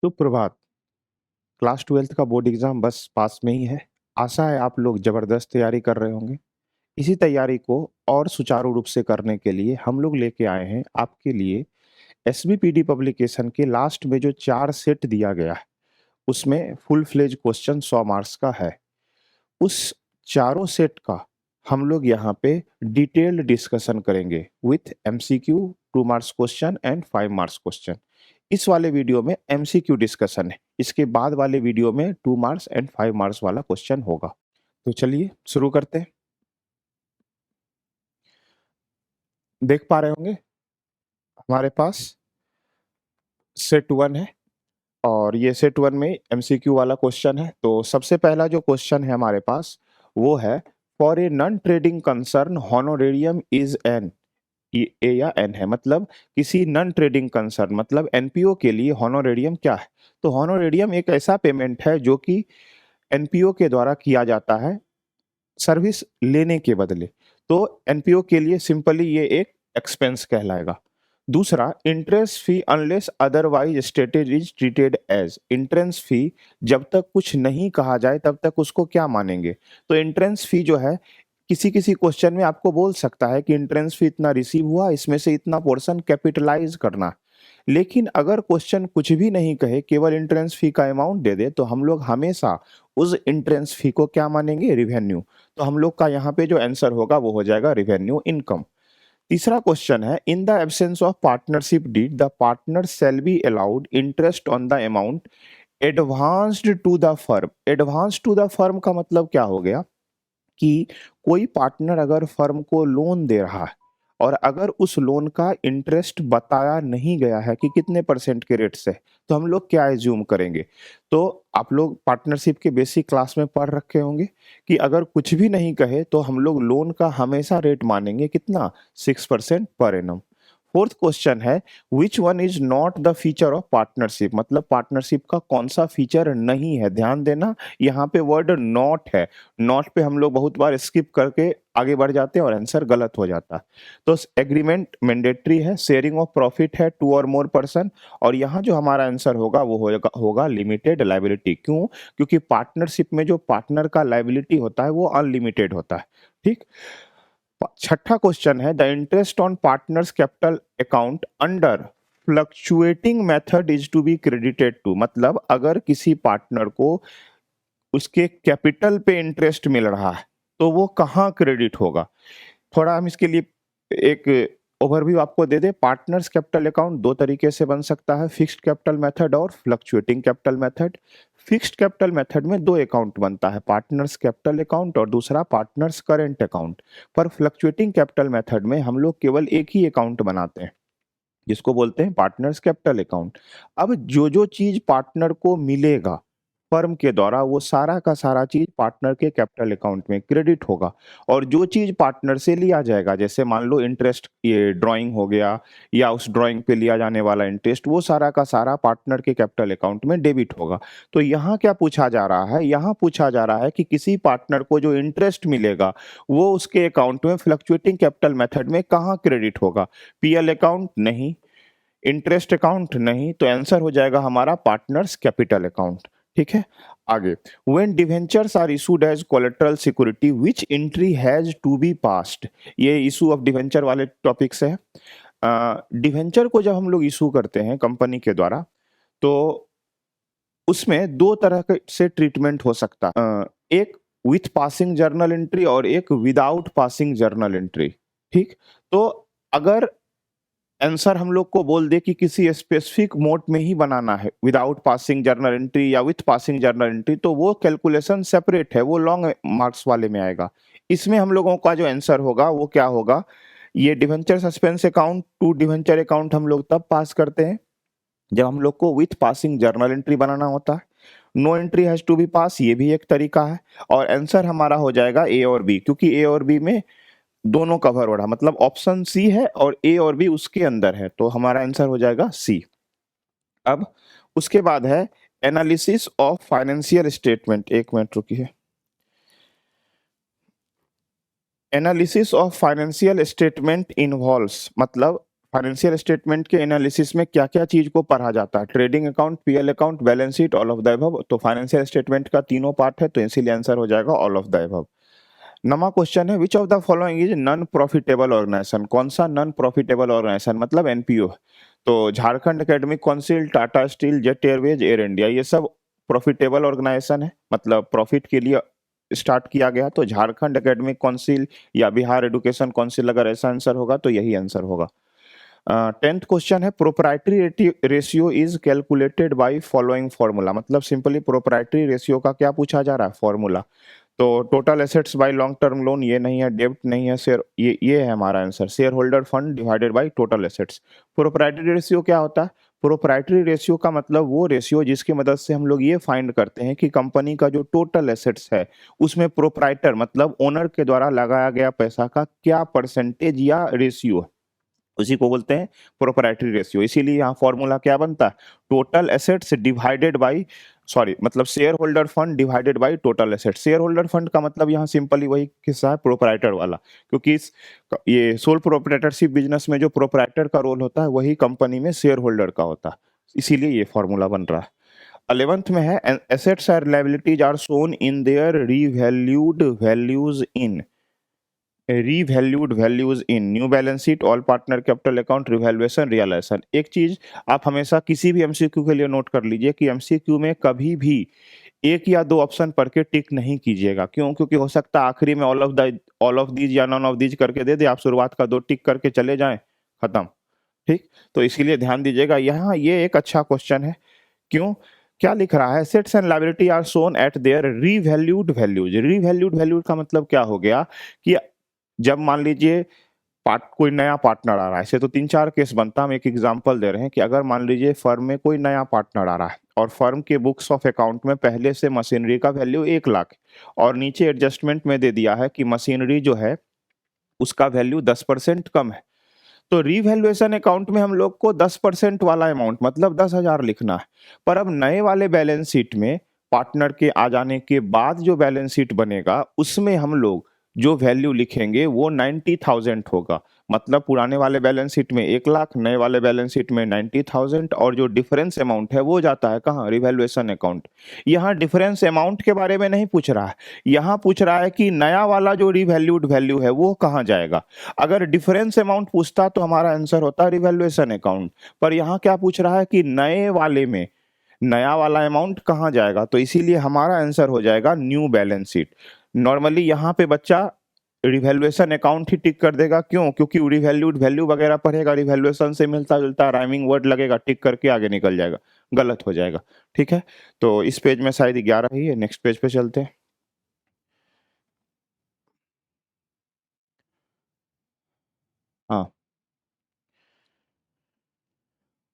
सुप्रभात। Class 12th का board exam बस पास में ही है। आशा है आप लोग जबरदस्त तैयारी कर रहे होंगे। इसी तैयारी को और सुचारू रूप से करने के लिए हम लोग लेके आए हैं आपके लिए एसबीपीडी पब्लिकेशन के लास्ट में जो 4 सेट दिया गया है, उसमें फुल फ्लेज क्वेश्चन 100 मार्क्स का है। उस चारों सेट का हम लोग यहाँ पे डिटेल्ड डिस्कशन करेंगे with MCQ 2 marks question and 5 marks question. इस वाले वीडियो में एमसीक्यू डिस्कशन है, इसके बाद वाले वीडियो में 2 मार्क्स एंड 5 मार्क्स वाला क्वेश्चन होगा। तो चलिए शुरू करते हैं। देख पा रहे होंगे हमारे पास सेट 1 है और ये सेट 1 में एमसीक्यू वाला क्वेश्चन है। तो सबसे पहला जो क्वेश्चन है हमारे पास वो है, for a non trading concern honorarium is an, a या एन है, मतलब किसी नॉन ट्रेडिंग कंसर्न मतलब एनपीओ के लिए हॉनोरेरियम क्या है। तो हॉनोरेरियम एक ऐसा पेमेंट है जो कि एनपीओ के द्वारा किया जाता है सर्विस लेने के बदले। तो एनपीओ के लिए सिंपली ये एक एक्सपेंस कहलाएगा। दूसरा, interest fee unless otherwise stated is treated as. Entrance fee जब तक कुछ नहीं कहा जाए तब तक उसको क्या मानेंगे। तो इंट्रेंस फी जो है किसी किसी क्वेश्चन में आपको बोल सकता है कि इंट्रेंस फी इतना रिसीव हुआ, इसमें से इतना पोर्शन कैपिटलाइज करना। लेकिन अगर क्वेश्चन कुछ भी नहीं कहे, केवल इंट्रेंस फी का अमाउंट दे दे, तो हम लोग हमेशा उस इंट्रेंस फी को क्या मानेंगे, रिवेन्यू। तो हम लोग का यहाँ पे जो आंसर होगा वो हो जाएगा रिवेन्यू इनकम। तीसरा क्वेश्चन है, in the absence of partnership deed the partner shall be allowed interest on the amount advanced to the firm. Advance to the firm का मतलब क्या हो गया कि कोई पार्टनर अगर फर्म को लोन दे रहा है और अगर उस लोन का इंटरेस्ट बताया नहीं गया है कि कितने परसेंट के रेट से, तो हम लोग क्या एज्यूम करेंगे। तो आप लोग पार्टनरशिप के बेसिक क्लास में पढ़ रखे होंगे कि अगर कुछ भी नहीं कहे तो हम लोग लोन का हमेशा रेट मानेंगे कितना, 6% पर एनम। फोर्थ क्वेश्चन है, which one is not the feature of partnership, मतलब पार्टनरशिप का कौन सा फीचर नहीं है। ध्यान देना यहाँ पे वर्ड नॉट है, नॉट पे हम लोग बहुत बार स्किप करके आगे बढ़ जाते हैं और आंसर गलत हो जाता है। तो एग्रीमेंट मैंडेटरी है, शेयरिंग ऑफ प्रॉफिट है 2 और मोर पर्सन, और यहाँ जो हमारा आंसर होगा वो होगा लिमिटेड लाइबिलिटी। क्यों? क्योंकि पार्टनरशिप में जो पार्टनर का लाइबिलिटी होता है वो अनलिमिटेड होता है। ठीक। छठा क्वेश्चन है, the interest on partners capital account under fluctuating method is to be credited to, मतलब अगर किसी पार्टनर को उसके कैपिटल पे इंटरेस्ट मिल रहा है तो वो कहाँ क्रेडिट होगा। थोड़ा हम इसके लिए एक ओवरव्यू आपको दे दे। पार्टनर्स कैपिटल अकाउंट दो तरीके से बन सकता है, फिक्स्ड कैपिटल मेथड और fluctuating capital method. Fixed capital method में दो अकाउंट बनता है, पार्टनर्स कैपिटल अकाउंट और दूसरा पार्टनर्स करेंट अकाउंट। पर फ्लक्चुएटिंग कैपिटल मेथड में हम लोग केवल एक ही अकाउंट बनाते हैं जिसको बोलते हैं पार्टनर्स कैपिटल अकाउंट। अब जो जो चीज पार्टनर को मिलेगा फर्म के द्वारा वो सारा का सारा चीज पार्टनर के कैपिटल अकाउंट में क्रेडिट होगा, और जो चीज पार्टनर से लिया जाएगा, जैसे मान लो इंटरेस्ट, ये ड्राइंग हो गया या उस ड्राइंग पे लिया जाने वाला इंटरेस्ट, वो सारा का सारा पार्टनर के कैपिटल अकाउंट में डेबिट होगा। तो यहाँ क्या पूछा जा रहा है, यहाँ पूछा जा रहा है कि किसी पार्टनर को जो इंटरेस्ट मिलेगा वो उसके अकाउंट में फ्लक्चुएटिंग कैपिटल मेथड में कहाँ क्रेडिट होगा। पीएल अकाउंट नहीं, इंटरेस्ट अकाउंट नहीं, तो आंसर हो जाएगा हमारा पार्टनर्स कैपिटल अकाउंट। ठीक है, आगे। When debentures are issued as collateral security which entry has to be passed. ये इशू ऑफ डिवेंचर वाले टॉपिक से है। डिवेंचर को जब हम लोग इशू करते हैं कंपनी के द्वारा तो उसमें दो तरह से ट्रीटमेंट हो सकता है, एक विथ पासिंग जर्नल एंट्री और एक विदाउट पासिंग जर्नल एंट्री। ठीक। तो अगर आंसर हम लोग को बोल दे कि किसी स्पेसिफिक मोड में ही बनाना है, विदाउट पासिंग जर्नल एंट्री या विथ पासिंग जर्नल एंट्री, तो वो कैलकुलेशन सेपरेट है, वो लॉन्ग मार्क्स वाले में आएगा। इसमें हम लोगों का जो आंसर होगा वो क्या होगा, ये debenture suspense account to debenture account हम लोग तब पास करते हैं जब हम लोग को विथ पासिंग जर्नल एंट्री बनाना होता है। No entry has to be pass, ये भी एक तरीका है। और आंसर हमारा हो जाएगा ए और बी, क्योंकि ए और बी में दोनों कवर हो रहा, मतलब ऑप्शन सी है और ए और बी उसके अंदर है, तो हमारा आंसर हो जाएगा सी। अब उसके बाद है एनालिसिस ऑफ फाइनेंशियल स्टेटमेंट। एक मिनट रुकिए। Analysis of financial statement involves, मतलब फाइनेंशियल स्टेटमेंट के एनालिसिस में क्या-क्या चीज़ को पढ़ा जाता है? Trading account, PL account, balance sheet, all of the above. तो फाइनेंशियल स्टेटमेंट का तीनों पार्ट है, तो इसीलिए आंसर हो जाएगा ऑल ऑफ द अबव। नवा क्वेश्चन है, which of the following is non profitable organisation? कौन सा नॉन प्रॉफिटेबल ऑर्गेनाइजेशन मतलब एनपीओ? तो Jharkhand academic council, Tata steel, jet Airways, air India, ये सब प्रॉफिटेबल ऑर्गेनाइजेशन है, मतलब प्रॉफिट के लिए स्टार्ट किया गया। तो झारखंड एकेडमिक काउंसिल या बिहार एजुकेशन काउंसिल, अगर ऐसा आंसर होगा तो यही आंसर होगा। 10th क्वेश्चन है, proprietary ratio is calculated by following formula? मतलब सिंपली प्रोप्राइटरी रेशियो का क्या पूछा जा रहा है? फॉर्मूला। तो total assets bye long term loan, ये नहीं है, डेब्ट नहीं है, शेयर, ये है हमारा answer, share holder fund divided by total assets. Proprietary ratio क्या होता है? प्रोप्राइटरी रेशियो का मतलब वो रेशियो जिसकी मदद से हम लोग ये फाइंड करते हैं कि कंपनी का जो टोटल एसेट्स है उसमें प्रोप्राइटर मतलब ओनर के द्वारा लगाया गया पैसा का क्या परसेंटेज या रेशियो है, उसी को बोलते हैं प्रोप्राइटरी रेशियो। इसीलिए यहाँ फॉर्मूला क्या बनता है? Total assets divided by, sorry, मतलब share holder fund divided by total assets. Share holder fund का मतलब यहाँ सिंपली वही किस्सा है प्रोप्राइटर वाला, क्योंकि ये सोल प्रोप्राइटरशिप बिजनेस में जो प्रोप्राइटर का रोल होता है वही कंपनी में शेयर होल्डर का होता है, इसीलिए ये फॉर्मूला बन रहा है। 11th में है, एसेट्स और liabilities are shown in their revalued values in, revalued values in new balance sheet, all partner capital account, revaluation, realisation. एक चीज आप हमेशा किसी भी एमसीक्यू के लिए नोट कर लीजिए कि एमसीक्यू में कभी भी एक या दो ऑप्शन पढ़ के टिक नहीं कीजिएगा। क्यों? क्योंकि हो सकता है आखिरी में ऑल ऑफ दीज या नॉन ऑफ दीज करके दे दे, आप शुरुआत का दो टिक करके चले जाएं, खत्म। ठीक, तो इसीलिए ध्यान दीजिएगा। यहाँ ये एक अच्छा क्वेश्चन है। क्यों? क्या लिख रहा है? Assets and liability are shown at their revalued values. Revalued value का मतलब क्या हो गया कि जब मान लीजिए कोई नया पार्टनर आ रहा है, ऐसे तो 3-4 केस बनता है, हम एक एग्जांपल दे रहे हैं कि अगर मान लीजिए फर्म में कोई नया पार्टनर आ रहा है और फर्म के बुक्स ऑफ अकाउंट में पहले से मशीनरी का वैल्यू 1 लाख और नीचे एडजस्टमेंट में दे दिया है कि मशीनरी जो है उसका वैल्यू 10% कम है, तो रीवैल्यूएशन अकाउंट में हम लोग को 10% वाला अमाउंट मतलब 10,000 लिखना है। पर अब नए वाले बैलेंस शीट में पार्टनर के आ जाने के बाद जो बैलेंस शीट बनेगा उसमें हम लोग जो वैल्यू लिखेंगे वो 90,000 होगा। मतलब पुराने वाले बैलेंस शीट में 1 लाख, नए वाले बैलेंस शीट में 90,000, और जो डिफरेंस अमाउंट है वो जाता है कहाँ? Revaluation account. यहाँ डिफरेंस अमाउंट के बारे में नहीं पूछ रहा है, यहाँ पूछ रहा है कि नया वाला जो रिवैल्यूड वैल्यू है वो कहाँ जाएगा। अगर डिफरेंस अमाउंट पूछता तो हमारा आंसर होता रिवैल्यूएशन अकाउंट, पर यहाँ क्या पूछ रहा है कि नए वाले में नया वाला अमाउंट कहाँ जाएगा, तो इसीलिए हमारा आंसर हो जाएगा न्यू बैलेंस शीट। नॉर्मली यहाँ पे बच्चा रिवैल्यूएशन अकाउंट ही टिक कर देगा। क्यों? क्योंकि रिवैल्यूड वैल्यू वगैरह पढ़ेगा, रिवैल्यूएशन से मिलता जुलता राइमिंग वर्ड लगेगा, टिक करके आगे निकल जाएगा, गलत हो जाएगा। ठीक है, तो इस पेज में शायद 11 ही है, नेक्स्ट पेज पे चलते हैं। हाँ,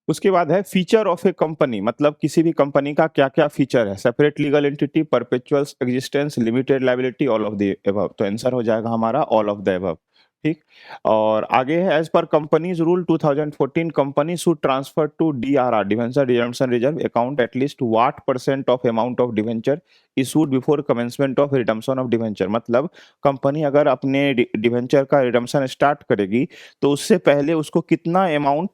उसके बाद है फीचर ऑफ ए कंपनी, मतलब किसी भी कंपनी का क्या क्या फीचर है? Separate legal entity, perpetual existence, limited liability, all of the above. तो आंसर हो जाएगा हमारा ऑल ऑफ द अबव। ठीक, और आगे है, एज पर companies rule 2014 company should transfer to DRR, debenture redemption reserve account, at least what percent of amount of debenture issued before commencement of redemption of debenture. मतलब company अगर अपने debenture का redemption start करेगी तो उससे पहले उसको कितना अमाउंट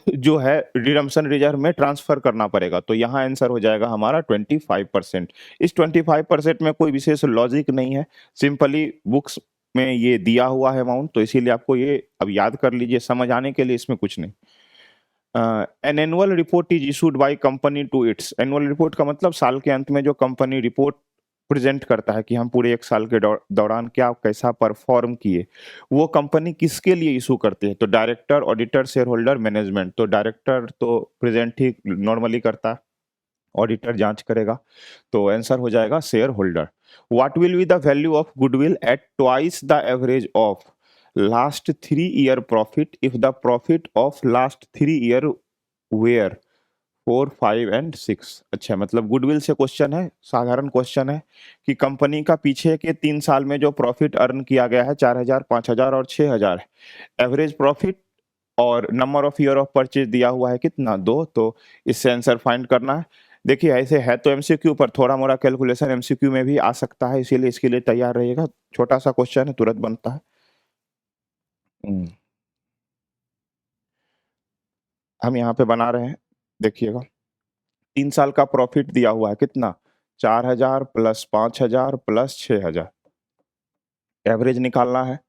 जो है रिडम्पशन रिजर्व में ट्रांसफर करना पड़ेगा। तो यहाँ आंसर हो जाएगा हमारा 25%। इस 25% में कोई विशेष लॉजिक नहीं है, सिंपली बुक्स में ये दिया हुआ है अमाउंट, तो इसीलिए आपको ये अब याद कर लीजिए, समझ आने के लिए इसमें कुछ नहीं। An annual report is issued by company to its. Annual report का मतलब साल के अंत में जो कंपनी रिपोर्ट प्रेजेंट करता है कि हम पूरे एक साल के दौरान क्या कैसा परफॉर्म किए, वो कंपनी किसके लिए इशू करती है? तो director, auditor, share holder, management. तो डायरेक्टर तो प्रेजेंट ही नॉर्मली करता है, ऑडिटर जांच करेगा, तो आंसर हो जाएगा share holder. What will be the value of goodwill at twice the average of last 3 year profit if the profit of last 3 year were 4, 5 and 6। अच्छा, मतलब गुडविल से क्वेश्चन है, साधारण क्वेश्चन है कि कंपनी का पीछे के 3 साल में जो प्रॉफिट अर्न किया गया है 4,000, 5,000 और 6,000 है। एवरेज प्रॉफिट और number of year of purchase दिया हुआ है कितना? 2। तो इससे आंसर फाइंड करना है। देखिए ऐसे है तो एमसीक्यू, पर थोड़ा मोड़ा कैलकुलेशन एमसीक्यू में भी आ सकता है, इसीलिए इसके लिए तैयार रहिएगा। छोटा सा क्वेश्चन है, तुरंत बनता है। हम्म, हम यहाँ पे बना रहे हैं, देखिएगा 3 साल का प्रॉफिट दिया हुआ है कितना? 4000 प्लस 5000 प्लस 6000 एवरेज निकालना है।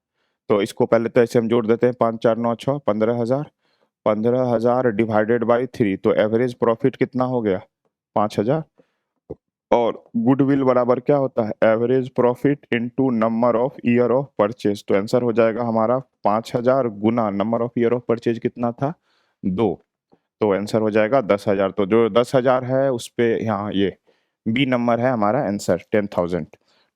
तो इसको पहले तो ऐसे हम जोड़ देते हैं 5 4 9 6 15,000 15,000 डिवाइडेड बाय 3 तो एवरेज प्रॉफिट कितना हो गया? 5,000 और गुडविल बराबर क्या होता है? Average profit into number of year of purchase तो आंसर हो जाएगा हमारा 5,000 गुना number of year of purchase कितना था? 2 तो आंसर हो जाएगा 10,000 तो जो 10,000 है उस पे यहाँ ये बी नंबर है हमारा आंसर 10,000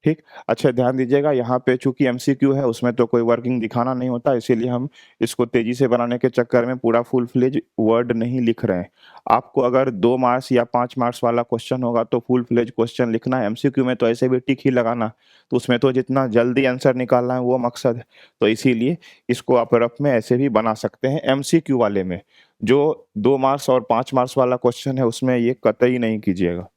ठीक। अच्छा ध्यान दीजिएगा यहाँ पे चूंकि एमसीक्यू है उसमें तो कोई वर्किंग दिखाना नहीं होता इसीलिए हम इसको तेजी से बनाने के चक्कर में पूरा फुल फ्लेज वर्ड नहीं लिख रहे हैं। आपको अगर 2 मार्क्स या 5 मार्क्स वाला क्वेश्चन होगा तो फुल फ्लेज क्वेश्चन लिखना है, एमसीक्यू में तो ऐसे भी टिक ही लगाना, तो उसमें तो जितना जल्दी आंसर निकालना है वो मकसद है। तो इसीलिए इसको आप रफ में ऐसे भी बना सकते हैं। एमसीक्यू वाले में जो 2 मार्क्स और 5 मार्क्स वाला क्वेश्चन है उसमें ये कतई नहीं कीजिएगा।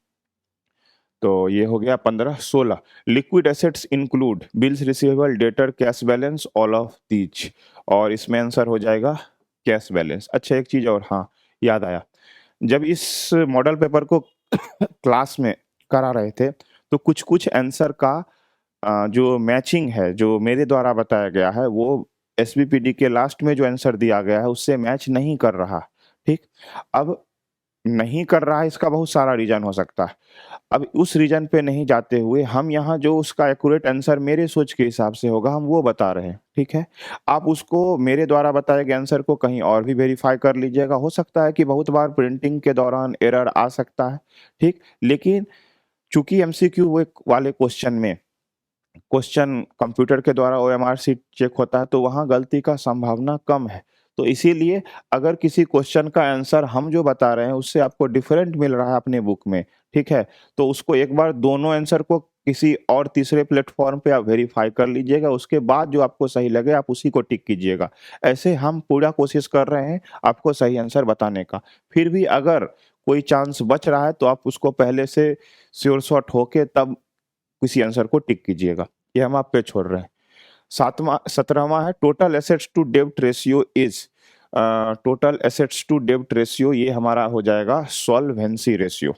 तो ये हो गया 15 16 liquid assets include bills receivable debtor cash balance all of these और इसमें आंसर हो जाएगा कैश बैलेंस। अच्छा एक चीज और हाँ याद आया, जब इस मॉडल पेपर को क्लास में करा रहे थे तो कुछ कुछ आंसर का जो मैचिंग है जो मेरे द्वारा बताया गया है वो एसबीपीडी के लास्ट में जो आंसर दिया गया है उससे मैच नहीं कर रहा। ठीक, अब नहीं कर रहा है इसका बहुत सारा रीजन हो सकता है। अब उस रीजन पे नहीं जाते हुए हम यहाँ जो उसका एक्यूरेट आंसर मेरे सोच के हिसाब से होगा हम वो बता रहे हैं, ठीक है? आप उसको मेरे द्वारा बताए गए आंसर को कहीं और भी वेरीफाई कर लीजिएगा, हो सकता है कि बहुत बार प्रिंटिंग के दौरान एरर आ सकता है, ठीक? लेकिन चूंकि एमसीक्यू वाले क्वेश्चन में क्वेश्चन कंप्यूटर के द्वारा ओएमआर शीट चेक होता है तो वहाँ गलती का संभावना कम है। तो इसीलिए अगर किसी क्वेश्चन का आंसर हम जो बता रहे हैं उससे आपको डिफरेंट मिल रहा है अपने बुक में, ठीक है? तो उसको एक बार दोनों आंसर को किसी और तीसरे प्लेटफॉर्म पे आप वेरीफाई कर लीजिएगा, उसके बाद जो आपको सही लगे आप उसी को टिक कीजिएगा। ऐसे हम पूरा कोशिश कर रहे हैं आपको सही आंसर बताने का। फिर भी अगर कोई चांस बच रहा है तो आप उसको पहले से श्योर शॉट होके तब किसी आंसर को टिक कीजिएगा। ये हम आप पे छोड़ रहे हैं। 17वां है टोटल एसेट्स टू डेब्ट ratio is total assets to डेब्ट रेशियो ये हमारा हो जाएगा सॉल्वेंसी रेशियो।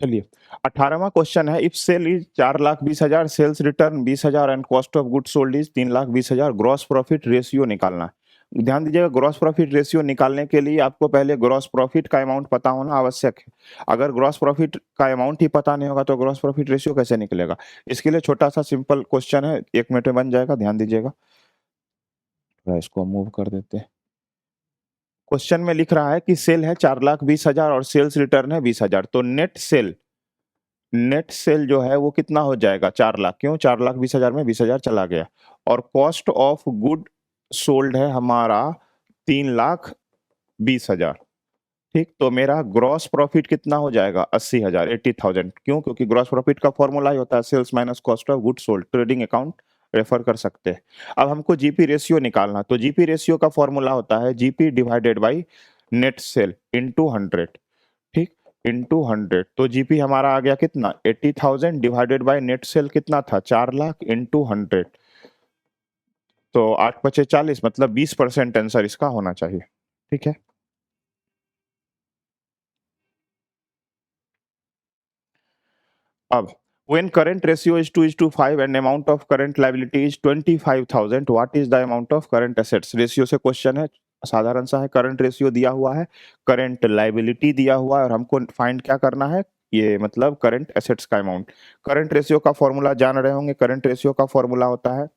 चलिए 18वां क्वेश्चन है if cell is 4,20,000 sales return 20,000 and cost of goods sold is 3,20,000 gross profit ratio निकालना है। ध्यान दीजिएगा ग्रॉस प्रॉफिट रेशियो निकालने के लिए आपको पहले ग्रॉस प्रॉफिट का अमाउंट पता होना आवश्यक है। अगर ग्रॉस प्रॉफिट का अमाउंट ही पता नहीं होगा तो ग्रॉस प्रॉफिट रेशियो कैसे निकलेगा? इसके लिए छोटा सा सिंपल क्वेश्चन है, 1 मिनट में बन जाएगा, ध्यान दीजिएगा। थोड़ा इसको मूव कर देते हैं। क्वेश्चन में लिख रहा है कि सेल है 4,20,000 और सेल्स रिटर्न है 20,000 तो नेट सेल जो है वो कितना हो जाएगा? 4,00,000 क्यों? 4,20,000 में 20,000 चला गया और कॉस्ट ऑफ गुड सोल्ड है हमारा 3,20,000, ठीक? तो मेरा ग्रॉस प्रॉफिट कितना हो जाएगा? 80,000 80,000 क्यों? क्योंकि ग्रॉस प्रॉफिट का फॉर्मूला ही होता है sales minus cost of good sold, trading account refer कर सकते हैं। अब हमको जीपी रेशियो निकालना, तो जीपी रेशियो का फॉर्मूला होता है GP divided by net cell into 100, ठीक? इनटू 100 तो जीपी हमारा आ गया कितना? 80,000 डिवाइडेड बाय नेट सेल कितना था? 4,00,000 इनटू 100 तो 8 पचे 40 मतलब 20% आंसर इसका होना चाहिए, ठीक है? अब when current ratio is 2:5 and amount of current liability is 25,000 what is the amount of current assets? Ratio से क्वेश्चन है, साधारण सा है, करंट रेशियो दिया हुआ है, करंट लाइबिलिटी दिया हुआ है और हमको फाइंड क्या करना है? ये मतलब करंट एसेट्स का अमाउंट। करंट रेशियो का फॉर्मूला जान रहे होंगे, करंट रेशियो का फॉर्मूला होता है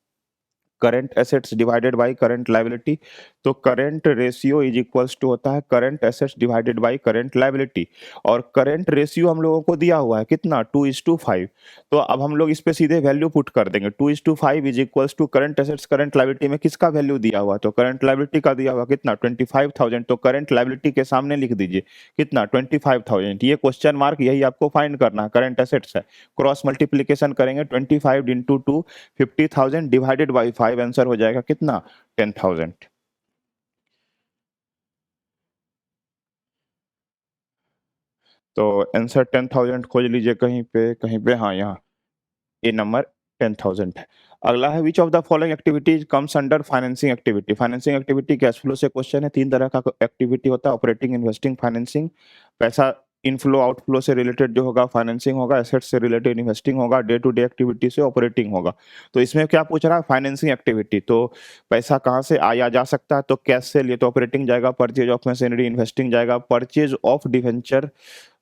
current assets divided by current liability. तो current ratio is equals to होता है current assets divided by current liability और करंट रेशियो हम लोगों को दिया हुआ है कितना? 2:5। तो अब हम लोग इस पे सीधे वैल्यू पुट कर देंगे 2:5 is equals to current assets current liability में किसका वैल्यू दिया हुआ? तो करंट लायबिलिटी का दिया हुआ कितना? 25,000 तो करंट लायबिलिटी के सामने लिख दीजिए कितना? 25,000। ये क्वेश्चन मार्क यही आपको फाइंड करना है, करंट एसेट्स है। क्रॉस मल्टीप्लीकेशन करेंगे 25 इंटू 2 50,000 डिवाइडेड बाई 5 आंसर हो जाएगा कितना? 10,000। तो आंसर 10,000 खोज लीजिए कहीं पे हाँ यहाँ ए नंबर 10,000 है। अगला है which of the following activities comes under financing activity. Financing activity cash flow से क्वेश्चन है। 3 तरह का एक्टिविटी होता है, ऑपरेटिंग, इन्वेस्टिंग, फाइनेंसिंग। पैसा इनफ्लो आउटफ्लो से रिलेटेड जो होगा फाइनेंसिंग होगा, एसेट से रिलेटेड इन्वेस्टिंग होगा, डे टू डे एक्टिविटी से ऑपरेटिंग होगा। तो इसमें क्या पूछ रहा है, फाइनेंसिंग एक्टिविटी। तो पैसा कहाँ से आया जा सकता है, तो कैश से लिए तो ऑपरेटिंग जाएगा, परचेज ऑफ मशीनरी इन्वेस्टिंग जाएगा, purchase of debenture.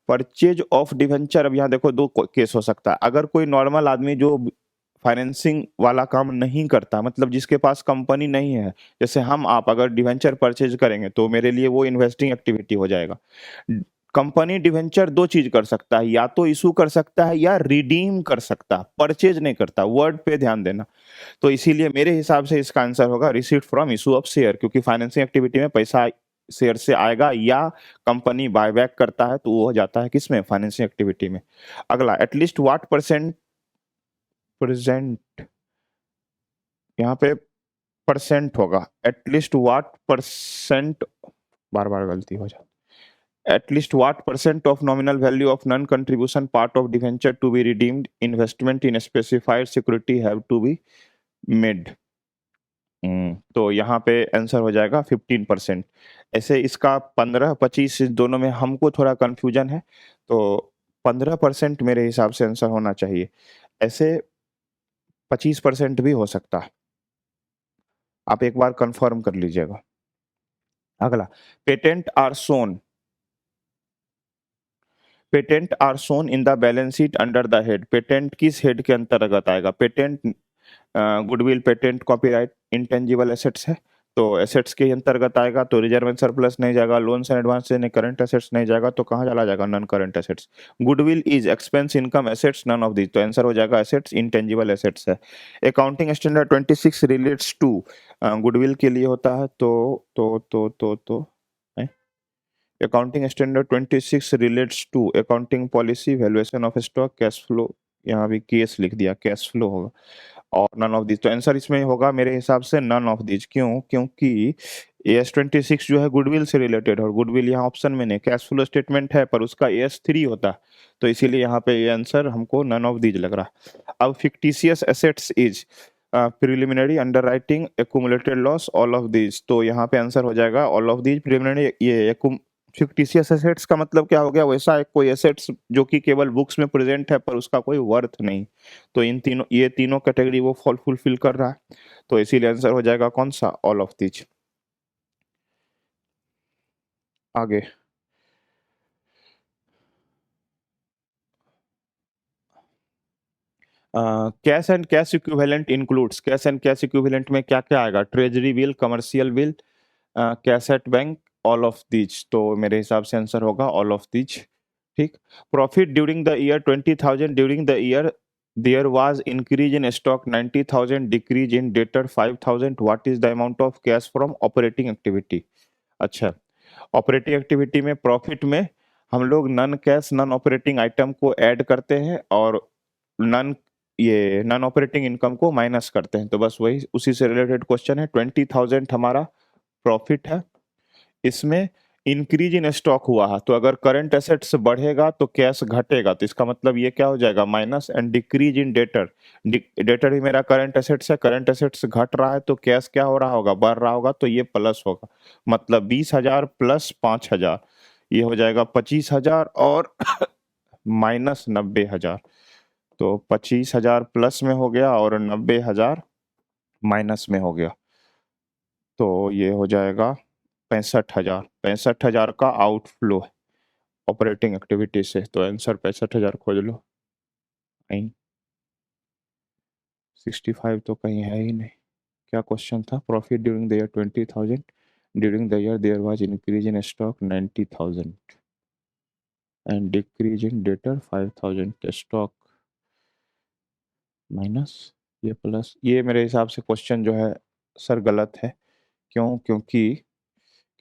Purchase of debenture, अब यहाँ देखो 2 केस हो सकता है। अगर कोई नॉर्मल आदमी जो फाइनेंसिंग वाला काम नहीं करता, मतलब जिसके पास कंपनी नहीं है, जैसे हम आप अगर डिवेंचर परचेज करेंगे तो मेरे लिए वो इन्वेस्टिंग एक्टिविटी हो जाएगा। कंपनी डिवेंचर 2 चीज कर सकता है, या तो इशू कर सकता है या रिडीम कर सकता है, परचेज नहीं करता। वर्ड पे ध्यान देना। तो इसीलिए मेरे हिसाब से इसका आंसर होगा receipt from issue of share, क्योंकि फाइनेंसिंग एक्टिविटी में पैसा शेयर से आएगा या कंपनी बायबैक करता है तो वो हो जाता है किसमें, फाइनेंसिंग एक्टिविटी में। अगला, एटलीस्ट व्हाट परसेंट, प्रेजेंट यहाँ पे परसेंट होगा, एटलीस्ट व्हाट परसेंट, बार बार गलती हो जाती। At least what percent of nominal value of non-contribution part of debenture to be redeemed investment in a specified security have to be made? तो यहाँ पे answer हो जाएगा 15%। ऐसे इसका 15-25 दोनों में हमको थोड़ा कंफ्यूजन है, तो 15% मेरे हिसाब से आंसर होना चाहिए। ऐसे 25% भी हो सकता है, आप एक बार कंफर्म कर लीजिएगा। अगला, patent are shown, patent are shown in the balance sheet under the head. Patent किस हेड के अंतर्गत आएगा, patent goodwill, patent, copyright, intangible assets है, तो एसेट्स के अंतर्गत आएगा। तो रिजर्व एंड सरप्लस नहीं जाएगा, लोन्स एंड एडवांस नहीं, करंट एसेट्स नहीं जाएगा, तो कहाँ चला जाएगा, non current assets. Goodwill is expense, income, assets, none of this, तो आंसर हो जाएगा एसेट्स, इंटेंजिबल एसेट्स है। Accounting standard 26 relates to, goodwill के लिए होता है, तो accounting standard 26 relates to accounting policy, valuation of stock, cash flow, यहाँ भी केस लिख दिया, कैश फ्लो होगा, और नन ऑफ दिस। तो आंसर इसमें होगा मेरे हिसाब से नन ऑफ दिस। क्यों, क्योंकि AS26 जो है गुडविल से रिलेटेड, और गुडविल यहाँ ऑप्शन में नहीं, कैश फ्लो स्टेटमेंट है पर उसका AS3 होता है, तो इसीलिए यहाँ पे ये आंसर हमको नन ऑफ दिस लग रहा है। अब fictitious assets is preliminary, underwriting, accumulated loss, all of this, तो यहाँ पे आंसर हो जाएगा ऑल ऑफ दिस। प्रिलिमिनरी, ये फिक्टिशियस एसेट्स का मतलब क्या हो गया, वैसा एक कोई एसेट्स जो कि केवल बुक्स में प्रेजेंट है पर उसका कोई वर्थ नहीं, तो इन तीनों, ये तीनों कैटेगरी वो फुलफिल कर रहा है, तो इसीलिए आंसर हो जाएगा कौन सा, ऑल ऑफ दीज। आगे, cash and cash equivalent includes, cash and cash equivalent में क्या क्या आएगा, treasury bill, commercial bill, cash at bank, all of these, तो मेरे हिसाब से आंसर होगा ऑल ऑफ दीज। ठीक। Profit during the year 20,000, during the year there was increase in stock 90,000, decrease in debtor 5,000, what is the amount of cash from operating activity. अच्छा, operating activity में profit में हम लोग non cash non operating item को add करते हैं और non operating income को माइनस करते हैं, तो बस वही उसी से रिलेटेड क्वेश्चन है। 20,000 हमारा प्रॉफिट है, इसमें इंक्रीज इन स्टॉक हुआ है, तो अगर करंट एसेट्स बढ़ेगा तो कैश घटेगा, तो इसका मतलब ये क्या हो जाएगा, minus. And decrease in debtor, debtor ही मेरा करंट एसेट्स है, करंट एसेट्स घट रहा है तो कैश क्या हो रहा होगा, बढ़ रहा होगा, तो ये प्लस होगा, मतलब 20,000 प्लस 5,000, ये हो जाएगा 25,000 और माइनस 90,000, तो 25,000 प्लस में हो गया और 90,000 माइनस में हो गया, तो ये हो जाएगा 65,000। 65,000 का आउटफ्लो है ऑपरेटिंग एक्टिविटी से, तो आंसर 65,000 खोज लो। नहीं, 65 तो कहीं है ही नहीं। क्या क्वेश्चन था, profit during the year 20,000, during the year there was increase in stock 90,000 and decrease in debtor 5,000, stock minus ये प्लस, ये मेरे हिसाब से क्वेश्चन जो है सर गलत है। क्यों, क्योंकि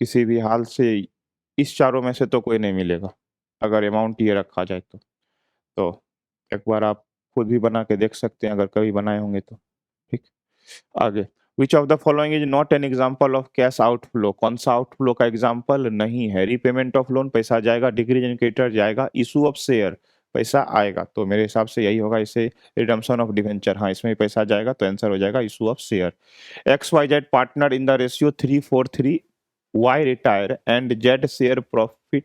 किसी भी हाल से इस चारों में से तो कोई नहीं मिलेगा अगर अमाउंट ये रखा जाए तो एक बार आप खुद भी बना के देख सकते हैं अगर कभी बनाए होंगे तो। ठीक, आगे, विच of the following is not an example of cash outflow, कौन सा आउटफ्लो का एग्जाम्पल नहीं है, रीपेमेंट ऑफ लोन पैसा जाएगा, डिक्रीज इन क्रेडिटर जाएगा, इशू ऑफ शेयर पैसा आएगा। तो मेरे हिसाब से यही होगा, इसे रिडम्पशन ऑफ डिवेंचर, हाँ, इसमें भी पैसा जाएगा, तो आंसर हो जाएगा issue of share. XYZ partner in the ratio 3:4:3, Y retire and Z share profit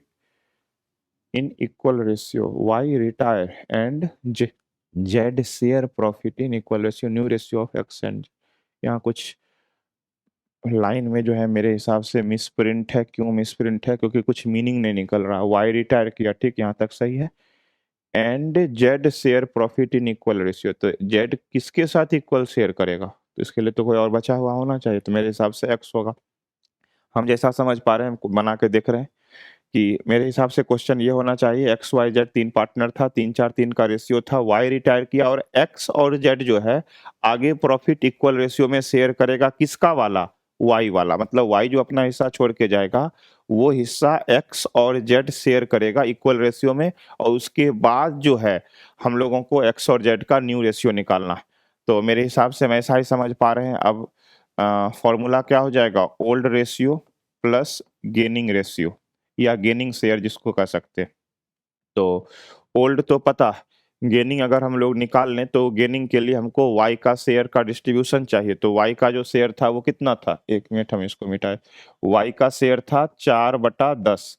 in equal ratio, Y retire and Z share profit in equal ratio, new ratio of X and, यहाँ कुछ line में जो है मेरे हिसाब से miss print है। क्यों मिस प्रिंट है? क्योंकि कुछ मीनिंग नहीं निकल रहा। वाई रिटायर किया, ठीक, यहाँ तक सही है। And Z share profit in equal ratio, तो जेड किसके साथ इक्वल शेयर करेगा? तो इसके लिए तो कोई और बचा हुआ होना चाहिए, तो मेरे हिसाब से एक्स होगा। हम जैसा समझ पा रहे हैं, हम बना के देख रहे हैं कि मेरे हिसाब से क्वेश्चन ये होना चाहिए, एक्स वाई जेड 3 पार्टनर था, 3-4-3 का रेशियो था, वाई रिटायर किया और एक्स और जेड जो है आगे प्रॉफिट इक्वल रेशियो में शेयर करेगा। किसका वाला? वाई वाला। मतलब वाई जो अपना हिस्सा छोड़ के जाएगा, वो हिस्सा एक्स और जेड शेयर करेगा इक्वल रेशियो में, और उसके बाद जो है हम लोगों को एक्स और जेड का न्यू रेशियो निकालना है। तो मेरे हिसाब से हम ऐसा ही समझ पा रहे हैं। अब फॉर्मूला क्या हो जाएगा? Old ratio plus gaining ratio, या गेनिंग शेयर जिसको कह सकते हैं। तो ओल्ड तो पता, गेनिंग अगर हम लोग निकाल लें तो गेनिंग के लिए हमको वाई का शेयर का डिस्ट्रीब्यूशन चाहिए। तो वाई का जो शेयर था वो कितना था? एक मिनट, हम इसको मिटाए। वाई का शेयर था 4/10,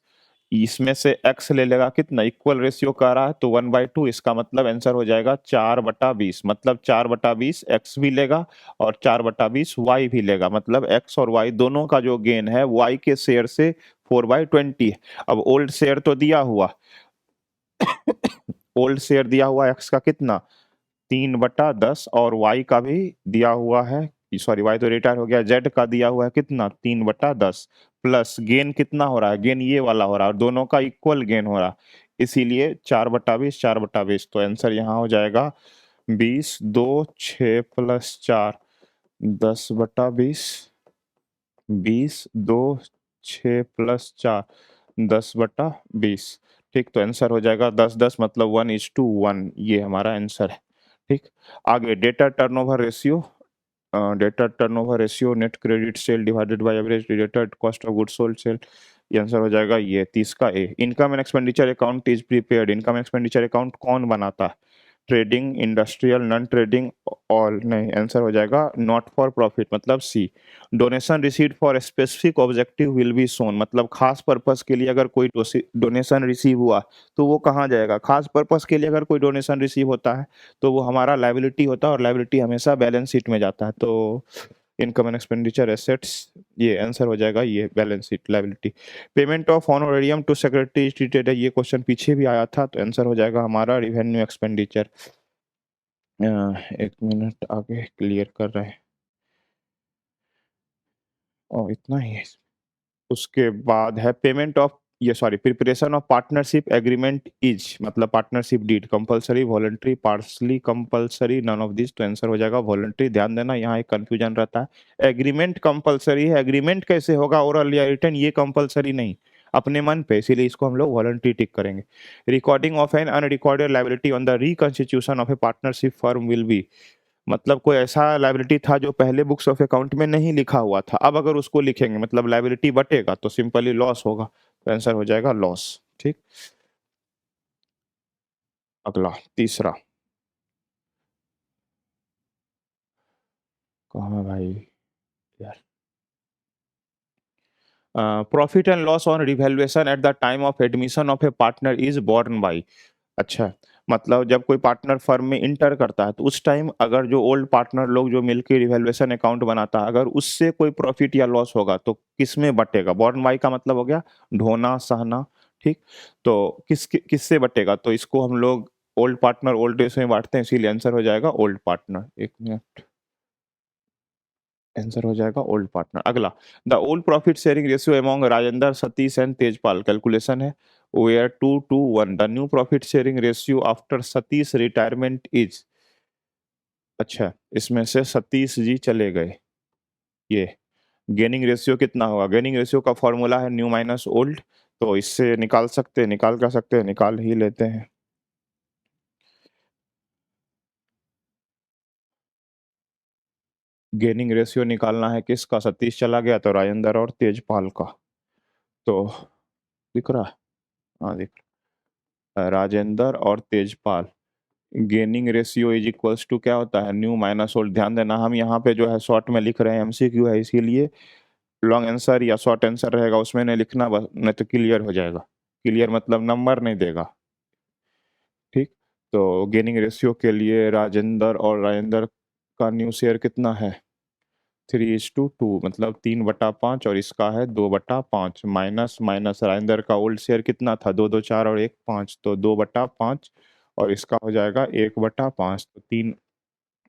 इसमें से एक्स ले लेगा कितना? इक्वल रेशियो कह रहा है तो 1/2, इसका मतलब आंसर हो जाएगा 4/20। मतलब 4/20 एक्स भी लेगा और 4/20 वाई भी लेगा। मतलब एक्स और वाई दोनों का जो गेन है वाई के शेयर से 4/20 है। अब ओल्ड शेयर तो दिया हुआ ओल्ड शेयर दिया हुआ एक्स का कितना? 3/10, और वाई का भी दिया हुआ है, सॉरी वाई तो रिटायर हो गया, जेड का दिया हुआ है कितना? 3/10, प्लस गेन कितना हो रहा है? गेन ये वाला हो रहा है, और दोनों का इक्वल गेन हो रहा है, इसीलिए 4/20, 4/20। तो आंसर यहाँ हो जाएगा 20, 2, 6 प्लस 4, 10/20, 20, 2, 6 प्लस 4, 10/20। ठीक, तो आंसर हो जाएगा 10-10, मतलब 1:1, ये हमारा आंसर है। ठीक, आगे debtor turnover ratio, debtor turnover ratio net credit sale divided by average debtor cost of goods sold sale, ये आंसर हो जाएगा ये 30 का A. Income and expenditure account is prepared, income and expenditure account कौन बनाता है? Trading, industrial, non trading, all नहीं, answer हो जाएगा नॉट फॉर प्रॉफिट, मतलब C. Donation received for specific objective will be shown, मतलब खास पर्पस के लिए अगर कोई डोनेशन रिसीव हुआ तो वो कहाँ जाएगा? खास पर्पस के लिए अगर कोई डोनेशन रिसीव होता है तो वो हमारा लायबिलिटी होता है, और लायबिलिटी हमेशा बैलेंस शीट में जाता है। तो इनकम एंड एक्सपेंडिचर एसेट्स, ये आंसर हो जाएगा ये balance sheet liability. Payment of honorarium to secretary treated है, ये क्वेश्चन पीछे भी आया था, तो आंसर हो जाएगा हमारा रिवेन्यू एक्सपेंडिचर। एक मिनट, आगे क्लियर कर रहे हैं। और इतना ही है। उसके बाद है पेमेंट ऑफ, ये sorry, preparation of partnership agreement is, मतलब partnership deed compulsory, voluntary, partially compulsory, none of this, तो आंसर हो जाएगा वॉलंटरी। ध्यान देना, यहाँ एक कंफ्यूजन रहता है, एग्रीमेंट कंपलसरी है, एग्रीमेंट कैसे होगा ओरल या रिटन? ये कंपलसरी नहीं, अपने मन पे, इसीलिए इसको हम लोग वॉलंटरी टिक करेंगे। Recording of an unrecorded liability on the reconstitution of a partnership firm will be, मतलब कोई ऐसा लायबिलिटी था जो पहले बुक्स ऑफ अकाउंट में नहीं लिखा हुआ था, अब अगर उसको लिखेंगे मतलब लायबिलिटी बटेगा, तो सिंपली लॉस होगा, तो आंसर हो जाएगा लॉस। ठीक, अगला तीसरा, कहाँ है भाई यार? Profit and loss on revaluation eight the time of admission of a partner is born by, अच्छा, मतलब जब कोई पार्टनर फर्म में इंटर करता है तो उस टाइम अगर जो ओल्ड पार्टनर लोग जो मिलकर रिवैल्यूएशन अकाउंट बनाता है, अगर उससे कोई प्रॉफिट या लॉस होगा तो किस में बटेगा? बॉर्न बाई का मतलब हो गया ढोना सहना। ठीक, तो किससे बटेगा? तो इसको हम लोग ओल्ड पार्टनर ओल्ड डेज में बांटते हैं, इसीलिए आंसर हो जाएगा ओल्ड पार्टनर। एक मिनट, आंसर हो जाएगा ओल्ड पार्टनर। अगला, the old profit sharing ratio among Rajendra, Satish and Tejpal, calculation है where 2:1, the new profit sharing ratio after Satish retirement is, अच्छा, इसमें से सतीश जी चले गए, ये गेनिंग रेशियो कितना होगा? गेनिंग रेशियो का फॉर्मूला है न्यू माइनस ओल्ड, तो इससे निकाल सकते हैं, निकाल कर सकते हैं, निकाल ही लेते हैं। गेनिंग रेशियो निकालना है किसका? सतीश चला गया तो राजेंद्र और तेजपाल का, तो दिख रहा है, हाँ दिख रहा है। राजेंद्र और Tejpal. Gaining ratio is equals to क्या होता है, न्यू माइनस ओल्ड। ध्यान देना हम यहाँ पे जो है शॉर्ट में लिख रहे हैं, एमसीक्यू है इसीलिए लॉन्ग आंसर या शॉर्ट आंसर रहेगा उसमें नहीं लिखना, बस नहीं तो क्लियर हो जाएगा। क्लियर मतलब नंबर नहीं देगा, ठीक। तो गेनिंग रेशियो के लिए राजेंद्र का न्यू शेयर कितना है, 3:2, मतलब 3/5, और इसका है 2/5, माइनस माइनस राजेंद्र का ओल्ड शेयर कितना था, 2 2 4 और 1 5, तो 2/5, और इसका हो जाएगा 1/5, तो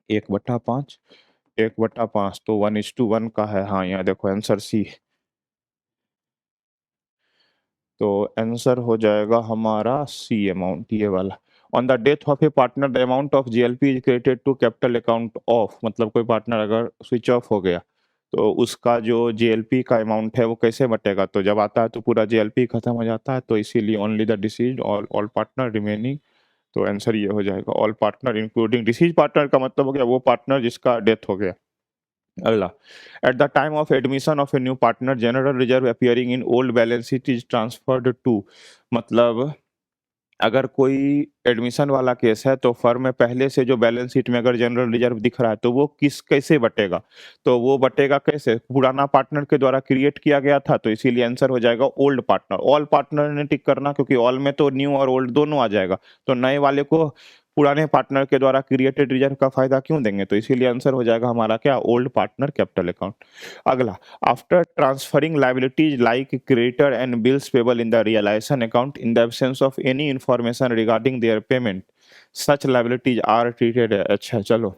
1/5 तो 1:1 का है। हाँ यहाँ देखो आंसर सी, तो आंसर हो जाएगा हमारा सी अमाउंट ये वाला। On the death of a partner the amount of GLP is credited to capital account of, मतलब कोई पार्टनर अगर स्विच ऑफ हो गया तो उसका जो जीएलपी का अमाउंट है वो कैसे बटेगा, तो जब आता है तो पूरा जीएलपी खत्म हो जाता है, तो इसीलिए only the deceased all partner remaining. तो आंसर ये हो जाएगा all partner including disease partner, का मतलब हो गया वो पार्टनर जिसका डेथ हो गया। अगला, at the time of admission of a new partner general reserve appearing in old balance sheet is transferred to, मतलब अगर कोई एडमिशन वाला केस है तो फर्म में पहले से जो बैलेंस शीट में अगर जनरल रिजर्व दिख रहा है तो वो किस कैसे बटेगा, तो वो बटेगा कैसे, पुराना पार्टनर के द्वारा क्रिएट किया गया था, तो इसीलिए आंसर हो जाएगा ओल्ड पार्टनर। ऑल पार्टनर ने टिक करना, क्योंकि ऑल में तो न्यू और ओल्ड दोनों आ जाएगा, तो नए वाले को पुराने पार्टनर के द्वारा क्रिएटेड रिजर्व का फायदा क्यों देंगे, तो इसीलिए आंसर हो जाएगा हमारा क्या, ओल्ड पार्टनर कैपिटल अकाउंट। अगला, after transferring liabilities like creditor and bills payable in the realization account in the absence of any information regarding their payment, such liabilities are treated। अच्छा चलो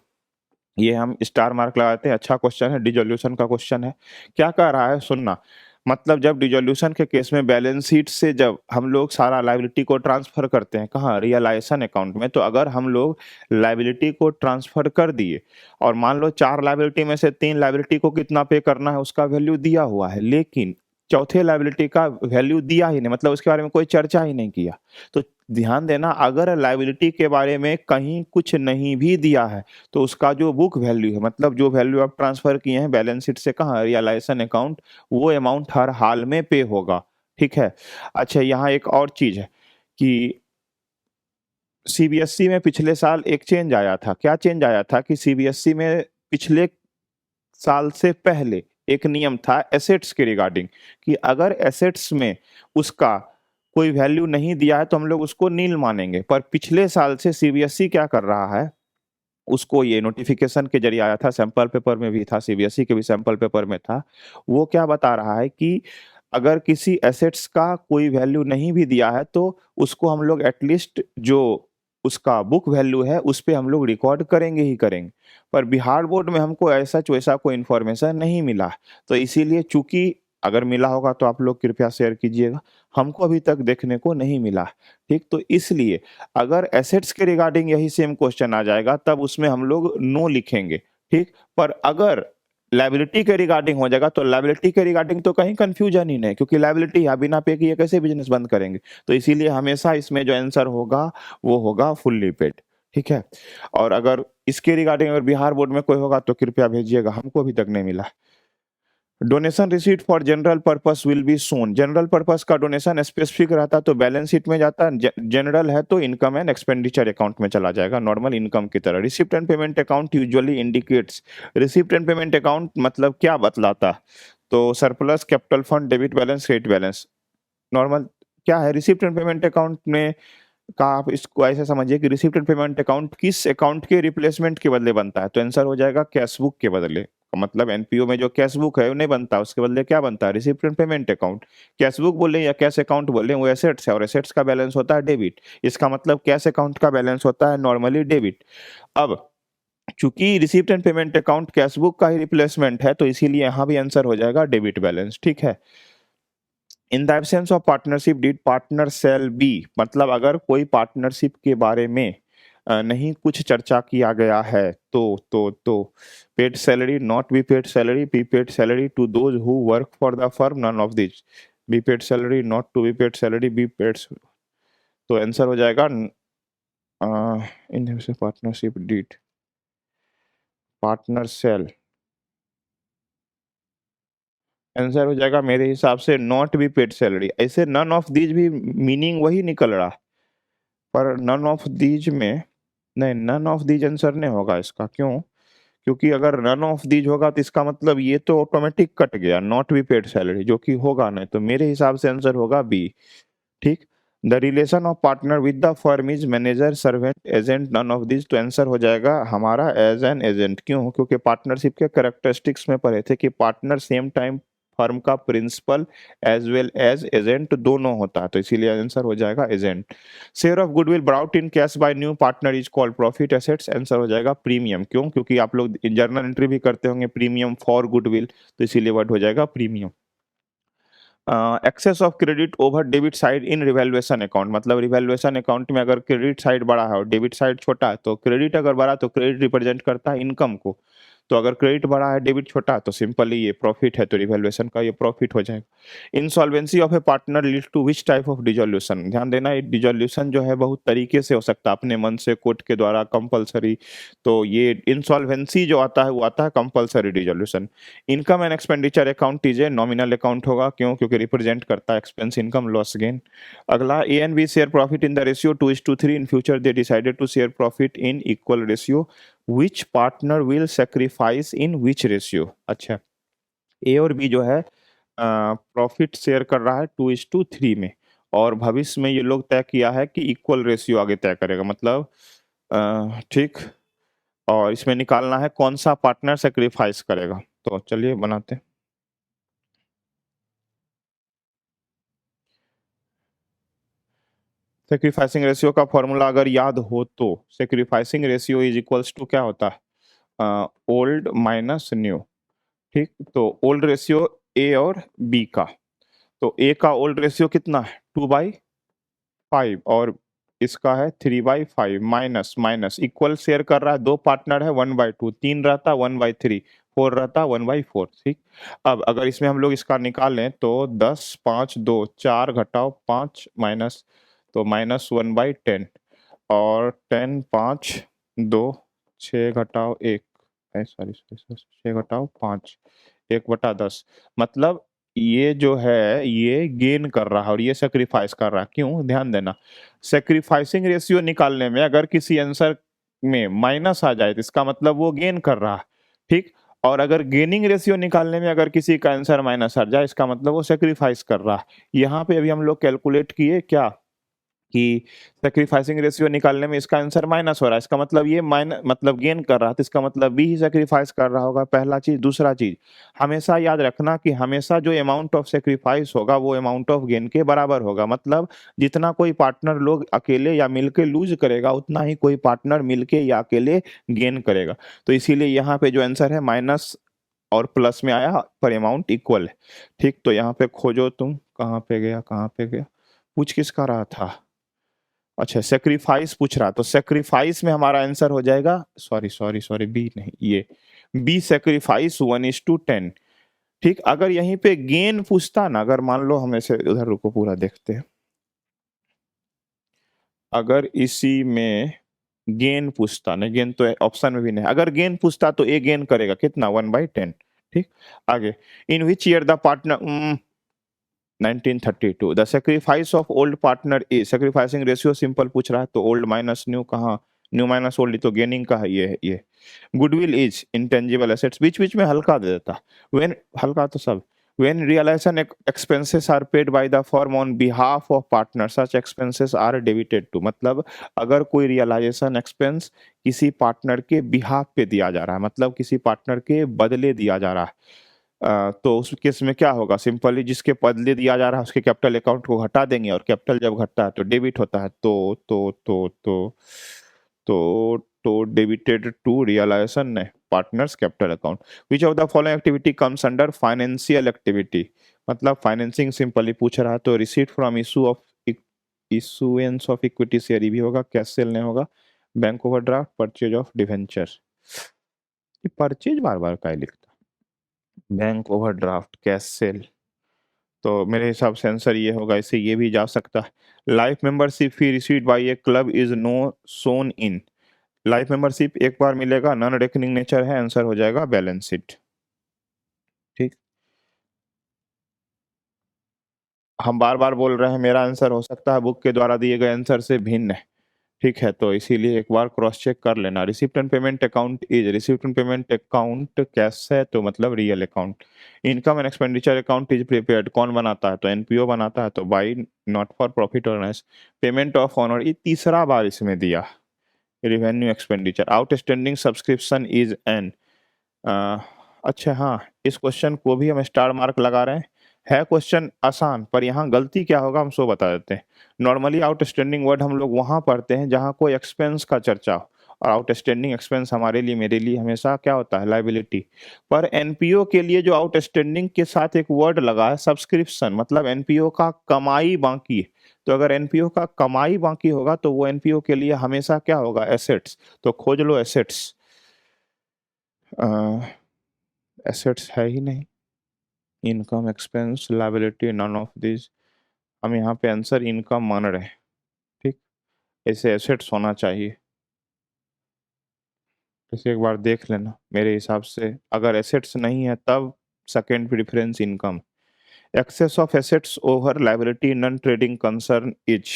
ये हम स्टार मार्क लगाते हैं, अच्छा question है, dissolution का क्वेश्चन है। क्या कह रहा है सुनना, मतलब जब डिसोल्यूशन के केस में बैलेंस शीट से जब हम लोग सारा लायबिलिटी को ट्रांसफर करते हैं कहाँ, रियलाइजेशन अकाउंट में, तो अगर हम लोग लायबिलिटी को ट्रांसफर कर दिए और मान लो 4 लायबिलिटी में से 3 लायबिलिटी को कितना पे करना है उसका वैल्यू दिया हुआ है, लेकिन चौथे लायबिलिटी का वैल्यू दिया ही नहीं, मतलब उसके बारे में कोई चर्चा ही नहीं किया, तो ध्यान देना अगर लायबिलिटी के बारे में कहीं कुछ नहीं भी दिया है तो उसका जो बुक वैल्यू है, मतलब जो वैल्यू आप ट्रांसफर किए हैं बैलेंस शीट से कहाँ, रियलाइजेशन अकाउंट, वो अमाउंट हर हाल में पे होगा, ठीक है। अच्छा यहाँ एक और चीज है कि सीबीएसई में पिछले साल एक चेंज आया था, क्या चेंज आया था कि सीबीएसई में पिछले साल से पहले एक नियम था एसेट्स के रिगार्डिंग, कि अगर एसेट्स में उसका कोई वैल्यू नहीं दिया है तो हम लोग उसको नील मानेंगे, पर पिछले साल से सीबीएसई क्या कर रहा है, उसको ये नोटिफिकेशन के जरिए आया था, सैंपल पेपर में भी था, सीबीएसई के भी सैंपल पेपर में था, वो क्या बता रहा है कि अगर किसी एसेट्स का कोई वैल्यू नहीं भी दिया है तो उसको हम लोग एटलीस्ट जो उसका बुक वैल्यू है उस पे हम लोग रिकॉर्ड करेंगे ही करेंगे, पर बिहार बोर्ड में हमको ऐसा वैसा कोई इन्फॉर्मेशन नहीं मिला, तो इसीलिए चूंकि अगर मिला होगा तो आप लोग कृपया शेयर कीजिएगा, हमको अभी तक देखने को नहीं मिला, ठीक। तो इसलिए अगर एसेट्स के रिगार्डिंग यही सेम क्वेश्चन आ जाएगा तब उसमें हम लोग नो लिखेंगे, ठीक। पर अगर लायबिलिटी के रिगार्डिंग हो जाएगा तो लायबिलिटी के रिगार्डिंग तो कहीं कंफ्यूजन ही नहीं, क्योंकि लायबिलिटी या बिना पे किए कैसे बिजनेस बंद करेंगे, तो इसीलिए हमेशा इसमें जो आंसर होगा वो होगा फुल्ली पेड, ठीक है। और अगर इसके रिगार्डिंग अगर बिहार बोर्ड में कोई होगा तो कृपया भेजिएगा, हमको अभी तक नहीं मिला। Donation receipt for general purpose will be shown, general purpose का डोनेशन स्पेसिफिक रहता है तो बैलेंस शीट में जाता है, जनरल है तो इनकम एंड एक्सपेंडिचर अकाउंट में चला जाएगा नॉर्मल इनकम की तरह। Receipt and payment account usually indicates, receipt and payment account मतलब क्या बतलाता, तो surplus, capital fund, debit balance, credit balance, normal क्या है रिसिप्ट एंड पेमेंट अकाउंट में का, आप इसको ऐसे समझिए कि रिसिप्ट एंड पेमेंट अकाउंट किस अकाउंट के रिप्लेसमेंट के बदले बनता है, तो आंसर हो जाएगा कैश बुक के बदले, मतलब एनपीओ में जो कैश बुक है वो नहीं बनता, उसके बदले क्या बनता है, receipt and payment account. Cash book बोले या कैश अकाउंट बोले वो एसेट्स है और एसेट्स का बैलेंस होता है डेबिट, इसका मतलब कैश अकाउंट का बैलेंस होता है नॉर्मली डेबिट। अब चूंकि receipt and payment account cash book का ही रिप्लेसमेंट है तो इसीलिए यहाँ भी आंसर हो जाएगा डेबिट बैलेंस, ठीक है। In the absence of partnership deed partner shall be, मतलब अगर कोई पार्टनरशिप के बारे में नहीं कुछ चर्चा किया गया है तो paid salary, not be paid salary, be paid salary to those who work for the firm, none of this, be paid salary, not to be paid salary, be paid, तो आंसर हो जाएगा in partnership deed partner shall, answer हो जाएगा मेरे हिसाब से not be paid salary, ऐसे none of these भी मीनिंग वही निकल रहा, पर नन ऑफ दीज में नहीं, नन ऑफ दीज आंसर नहीं होगा इसका। क्यों? क्योंकि अगर नन ऑफ दीज होगा तो इसका मतलब ये तो ऑटोमेटिक कट गया, नॉट बी पेड सैलरी, जो कि होगा नहीं। तो मेरे हिसाब से आंसर होगा बी। ठीक। The relation of partner with the firm is manager servant agent, none of this. तो आंसर हो जाएगा हमारा एज एन एजेंट। क्यों? क्योंकि पार्टनरशिप के कैरेक्टरिस्टिक्स में पढ़े थे कि पार्टनर सेम टाइम फर्म का principal as well as agent दोनों होता है, तो इसीलिए आंसर हो जाएगा agent. Share of goodwill brought in cash by new partner is called profit assets, answer हो जाएगा प्रीमियम। क्यों? क्योंकि आप लोग जर्नल एंट्री भी करते होंगे प्रीमियम फॉर गुडविल, तो इसीलिए वर्ड हो जाएगा premium. Excess of credit over debit side in revaluation account, मतलब रिवैल्यूएशन अकाउंट में अगर क्रेडिट साइड बड़ा है और डेबिट साइड छोटा है, तो क्रेडिट अगर बड़ा तो क्रेडिट रिप्रेजेंट करता है इनकम को, तो अगर क्रेडिट बड़ा है डेबिट छोटा है तो सिंपली ये प्रॉफिट है, तो रिवैल्यूएशन का ये प्रॉफिट हो जाएगा। Insolvency of a partner lead to which type of dissolution, ध्यान देना ये डिजोल्यूशन जो है बहुत तरीके से हो सकता है, अपने मन से, कोर्ट के द्वारा, कंपलसरी। तो ये इंसॉल्वेंसी जो आता है वो आता है compulsory dissolution. Income and expenditure account is a nominal account होगा। क्यों? क्योंकि रिप्रेजेंट करता है एक्सपेंस, इनकम, लॉस, गेन। अगला, A and B share profit in the ratio 2:3, in future they decided to share profit in equal ratio, which partner will sacrifice in which ratio. अच्छा, A और B जो है profit share कर रहा है 2:3 में, और भविष्य में ये लोग तय किया है कि इक्वल रेशियो आगे तय करेगा, मतलब ठीक। और इसमें निकालना है कौन सा पार्टनर सेक्रीफाइस करेगा, तो चलिए बनाते हैं। सेक्रीफाइसिंग रेशियो का फॉर्मूला अगर याद हो तो sacrificing ratio is equals to क्या होता है, ओल्ड माइनस न्यू। ठीक, तो ओल्ड रेशियो ए और बी का, तो ए का ओल्ड रेशियो कितना है 2/5, और इसका है 3/5, माइनस माइनस इक्वल शेयर कर रहा है, दो पार्टनर है 1/2, तीन रहता 1/3, फोर रहता 1/4। ठीक, अब अगर इसमें हम लोग इसका निकालें तो 10, 5, 2, 4 घटाओ 5 माइनस, तो -1/10, और 10, 5, 2, 6 घटाओ 1, सॉरी सॉरी, 6 घटाओ 5, 1/10, मतलब ये जो है ये गेन कर रहा है और ये सेक्रीफाइस कर रहा है। क्यों? ध्यान देना, सेक्रीफाइसिंग रेशियो निकालने में अगर किसी आंसर में माइनस आ जाए तो इसका मतलब वो गेन कर रहा है। ठीक, और अगर गेनिंग रेशियो निकालने में अगर किसी का आंसर माइनस आ जाए इसका मतलब वो सेक्रीफाइस कर रहा है। यहाँ पे अभी हम लोग कैलकुलेट किए क्या कि सैक्रिफाइसिंग रेशियो निकालने में इसका आंसर माइनस हो रहा है, इसका मतलब ये मतलब गेन कर रहा है, तो इसका मतलब बी ही सैक्रिफाइस कर रहा होगा, पहला चीज। दूसरा चीज, हमेशा याद रखना कि हमेशा जो अमाउंट ऑफ सैक्रिफाइस होगा वो अमाउंट ऑफ गेन के बराबर होगा, मतलब जितना कोई पार्टनर लोग अकेले या मिलके लूज करेगा उतना ही कोई पार्टनर मिलके या अकेले गेन करेगा। तो इसीलिए यहाँ पे जो आंसर है माइनस और प्लस में आया पर अमाउंट इक्वल है। ठीक, तो यहाँ पे खोजो तुम, कहाँ पे गया, कहाँ पे गया, पूछ किसका रहा था, अच्छा सेक्रीफाइस पूछ रहा, तो सेक्रीफाइस में हमारा आंसर हो जाएगा, सॉरी सॉरी सॉरी, बी नहीं, ये बी सेक्रीफाइस 1:10। ठीक, अगर यहीं पे गेन पूछता ना, अगर मान लो हम ऐसे उधर रुको पूरा देखते हैं, अगर इसी में गेन पूछता, नहीं गेन तो ऑप्शन में भी नहीं, अगर गेन पूछता तो ए गेन करेगा कितना 1/10। ठीक, आगे, in which year the partner 1932 the sacrifice of old partner is, sacrificing ratio simple पूछ रहा है तो ओल्ड माइनस न्यू, कहाँ न्यू माइनस ओल्ड, तो गेनिंग का है ये। गुडविल इज इंटेंजिबल एसेट्स, बीच बीच में हल्का दे देता, व्हेन हल्का तो सब, when realization expenses are paid by the firm on behalf of partner such expenses are debited to, मतलब अगर कोई रियलाइजेशन एक्सपेंस किसी पार्टनर के बिहाफ पे दिया जा रहा है, मतलब किसी पार्टनर के बदले दिया जा रहा है, तो उस केस में क्या होगा, सिंपली जिसके बदले दिया जा रहा है उसके कैपिटल अकाउंट को घटा देंगे, और कैपिटल जब घटता है तो डेबिट होता है, तो डेबिटेड टू रियलाइजेशन ने partners capital account. Which of the following activity comes under financial activity, मतलब फाइनेंसिंग सिंपली पूछ रहा है, तो receipt from issue of issuance of equity share भी होगा, कैश सेल नहीं होगा, bank overdraft, purchase of debenture. ये परचेज बार बार का लिखता, बैंक ओवरड्राफ्ट, कैश सेल, तो मेरे हिसाब से आंसर ये होगा, इससे ये भी जा सकता है। Life membership fee received by a club is no shown in, life membership एक बार मिलेगा, नॉन रेकनिंग नेचर है, आंसर हो जाएगा बैलेंस शीट। ठीक, हम बार बार बोल रहे हैं मेरा आंसर हो सकता है बुक के द्वारा दिए गए आंसर से भिन्न है, ठीक है, तो इसीलिए एक बार क्रॉस चेक कर लेना। Receipt and payment account is, receipt and payment account cash है तो मतलब real account. Income and expenditure account is prepared, कौन बनाता है तो एनपीओ बनाता है, तो बाई नॉट फॉर प्रॉफिट और लॉस। पेमेंट ऑफ ऑनर, ये तीसरा बार इसमें दिया। Revenue expenditure, outstanding subscription is an, अच्छा हाँ, इस क्वेश्चन को भी हम स्टार मार्क लगा रहे हैं। है क्वेश्चन आसान, पर यहाँ गलती क्या होगा हम सो बता देते हैं। नॉर्मली आउटस्टैंडिंग वर्ड हम लोग वहाँ पढ़ते हैं जहाँ कोई एक्सपेंस का चर्चा हो, और आउटस्टैंडिंग एक्सपेंस हमारे लिए, मेरे लिए हमेशा क्या होता है, लाइबिलिटी। पर एनपीओ के लिए जो आउटस्टैंडिंग के साथ एक वर्ड लगा है सब्सक्रिप्शन, मतलब एनपीओ का कमाई बाकी है। तो अगर एनपीओ का कमाई बाकी होगा तो वो एनपीओ के लिए हमेशा क्या होगा, एसेट्स। तो खोज लो एसेट्स, एसेट्स है ही नहीं। Income, expense, liability, none of this. हम यहाँ पे आंसर इनकम मान रहे हैं, ठीक। ऐसे एसेट्स होना चाहिए, इसे एक बार देख लेना। मेरे हिसाब से अगर एसेट्स नहीं है तब second preference income. Excess of assets over liability non trading concern is,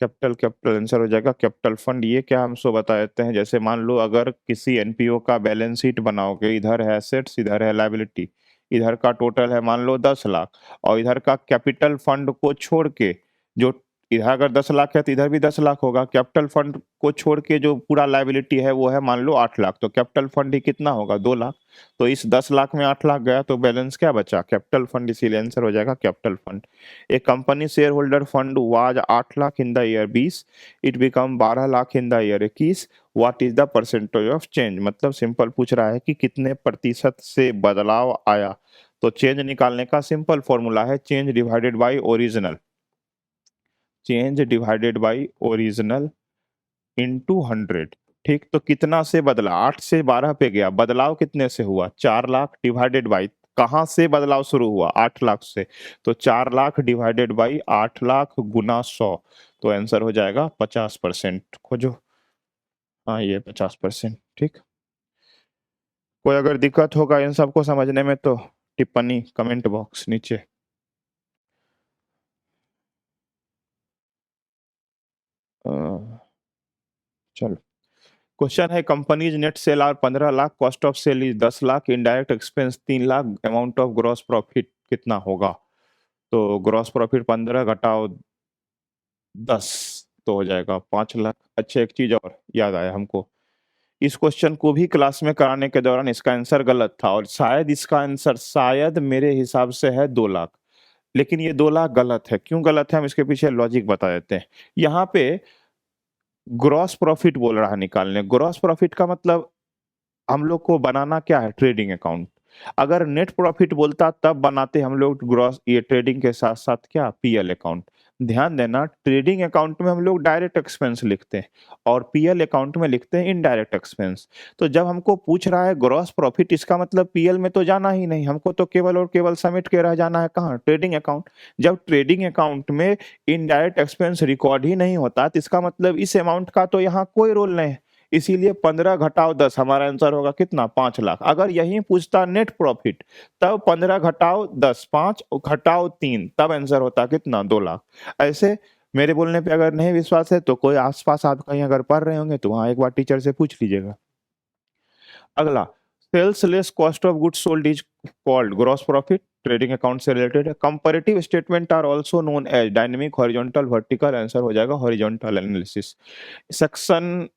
capital, capital answer हो जाएगा कैपिटल फंड। ये क्या हम सो बता देते हैं, जैसे मान लो अगर किसी एनपीओ का बैलेंस शीट बनाओगे, इधर है एसेट्स, इधर है लायबिलिटी, इधर का टोटल है मान लो 10 लाख, और इधर का कैपिटल फंड को छोड़ के जो, इधर अगर 10 लाख है तो इधर भी 10 लाख होगा। कैपिटल फंड को छोड़ के जो पूरा लायबिलिटी है वो है मान लो 8 लाख, तो कैपिटल फंड ही कितना होगा, 2 लाख। तो इस 10 लाख में 8 लाख गया तो बैलेंस क्या बचा, कैपिटल फंड, इसीलिए आंसर हो जाएगा कैपिटल फंड। एक company share holder fund was 8 lakh in the year 20, it become 12 lakh in the year 21, what is the percentage of change. मतलब सिंपल पूछ रहा है कि कितने प्रतिशत से बदलाव आया। तो चेंज निकालने का सिंपल फॉर्मूला है change divided by original, change divided by original into 100। ठीक, तो कितना से बदला, 8 से 12 पे गया, बदलाव कितने से हुआ, 4 लाख डिवाइडेड बाई, कहां से बदलाव शुरू हुआ, 8 लाख से। तो 4 लाख डिवाइडेड बाई 8 लाख गुना 100, तो आंसर हो जाएगा 50%। खोजो, हाँ ये 50%। ठीक, कोई अगर दिक्कत होगा इन सबको समझने में तो टिप्पणी कमेंट बॉक्स नीचे। चलो, क्वेश्चन है companies net sale are 15 lakh, cost of sale is 10 lakh, indirect expense 3 lakh, amount of gross profit कितना होगा। तो ग्रॉस प्रॉफिट 15 घटाओ 10 तो हो जाएगा 5 लाख। अच्छा, एक चीज और याद आया हमको, इस क्वेश्चन को भी क्लास में कराने के दौरान इसका आंसर गलत था, और शायद इसका आंसर शायद मेरे हिसाब से है 2 लाख। लेकिन ये 2 लाख गलत है, क्यों गलत है हम इसके पीछे लॉजिक बता देते हैं। यहाँ पे ग्रॉस प्रॉफिट बोल रहा है निकालने, ग्रॉस प्रॉफिट का मतलब हम लोग को बनाना क्या है, ट्रेडिंग अकाउंट। अगर नेट प्रॉफिट बोलता तब बनाते हम लोग ग्रॉस, ये ट्रेडिंग के साथ साथ क्या, पीएल अकाउंट। ध्यान देना, ट्रेडिंग अकाउंट में हम लोग डायरेक्ट एक्सपेंस लिखते हैं और पीएल अकाउंट में लिखते हैं इनडायरेक्ट एक्सपेंस। तो जब हमको पूछ रहा है ग्रॉस प्रॉफिट, इसका मतलब पीएल में तो जाना ही नहीं, हमको तो केवल और केवल समेट के रह जाना है कहाँ, ट्रेडिंग अकाउंट। जब ट्रेडिंग अकाउंट में इनडायरेक्ट एक्सपेंस रिकॉर्ड ही नहीं होता तो इसका मतलब इस अमाउंट का तो यहाँ कोई रोल नहीं है। इसीलिए 15 घटाओ 10 हमारा आंसर होगा कितना, 5 लाख। अगर यही पूछता नेट प्रॉफिट, तब 15 घटाओ 10, 5 घटाओ 3, तब आंसर होता कितना, 2 लाख। ऐसे मेरे बोलने पे अगर नहीं विश्वास है तो कोई आसपास आप कहीं अगर पढ़ रहे होंगे तो वहां एक बार टीचर से पूछ लीजिएगा। अगला, sales less cost of goods sold is called gross profit, trading account से रिलेटेड है। Comparative statement are also known as dynamic, horizontal, vertical, answer हो जाएगा horizontal analysis. Section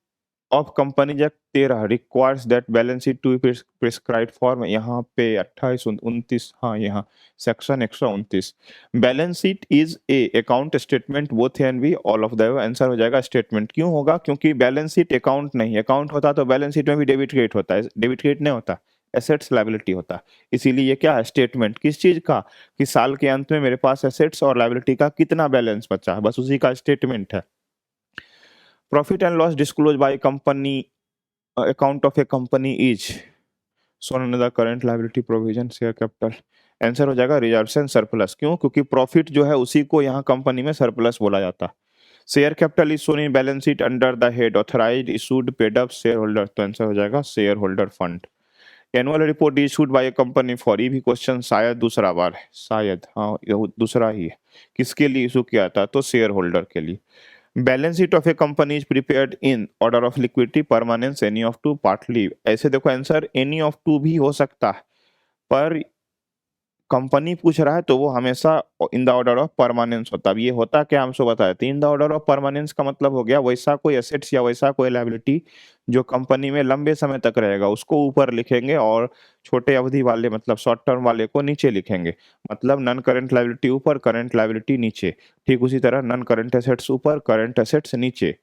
of companies act 13 requires that balance sheet to prescribe form, यहाँ पे 28 29, हाँ यहाँ section 129। Balance sheet is a account statement both and B all of the, answer हो जाएगा statement. क्यों होगा, क्योंकि बैलेंस शीट अकाउंट नहीं, अकाउंट होता तो बैलेंस शीट में भी डेबिट क्रेडिट होता है, डेबिट क्रेडिट नहीं होता, एसेट्स लायबिलिटी होता। इसीलिए ये क्या है, स्टेटमेंट। किस चीज का, कि साल के अंत में मेरे पास एसेट्स और लायबिलिटी का कितना बैलेंस बचा है, बस उसी का स्टेटमेंट है। Profit and loss disclose by company, account of a company is shown under the current liability provision share capital, answer हो जाएगा रिजर्व्स एंड सरप्लस। क्यों, क्योंकि प्रॉफिट जो है उसी को यहाँ कंपनी में सरप्लस बोला जाता है। Share capital is shown in balance sheet under the head authorised issued paid up share holder, तो आंसर हो जाएगा share holder fund. Annual report issued by A company for, ये भी क्वेश्चन शायद दूसरा बार है, शायद हाँ ये दूसरा ही है। किसके लिए इशू किया था, तो शेयर होल्डर के लिए। Balance sheet of a company is prepared in order of liquidity, permanence, any of two, partly. ऐसे देखो आंसर एनी ऑफ टू भी हो सकता है, पर कंपनी पूछ रहा है तो वो हमेशा in the order of permanence होता है। अब ये होता क्या हमसे बताया, तो in the order of permanence का मतलब हो गया वैसा कोई एसेट्स या वैसा कोई लायबिलिटी जो कंपनी में लंबे समय तक रहेगा उसको ऊपर लिखेंगे और छोटे अवधि वाले मतलब शॉर्ट टर्म वाले को नीचे लिखेंगे। मतलब नॉन करंट लायबिलिटी ऊपर, करंट लायबिलिटी नीचे। ठीक उसी तरह नॉन करंट एसेट्स ऊपर, करंट एसेट्स नीचे।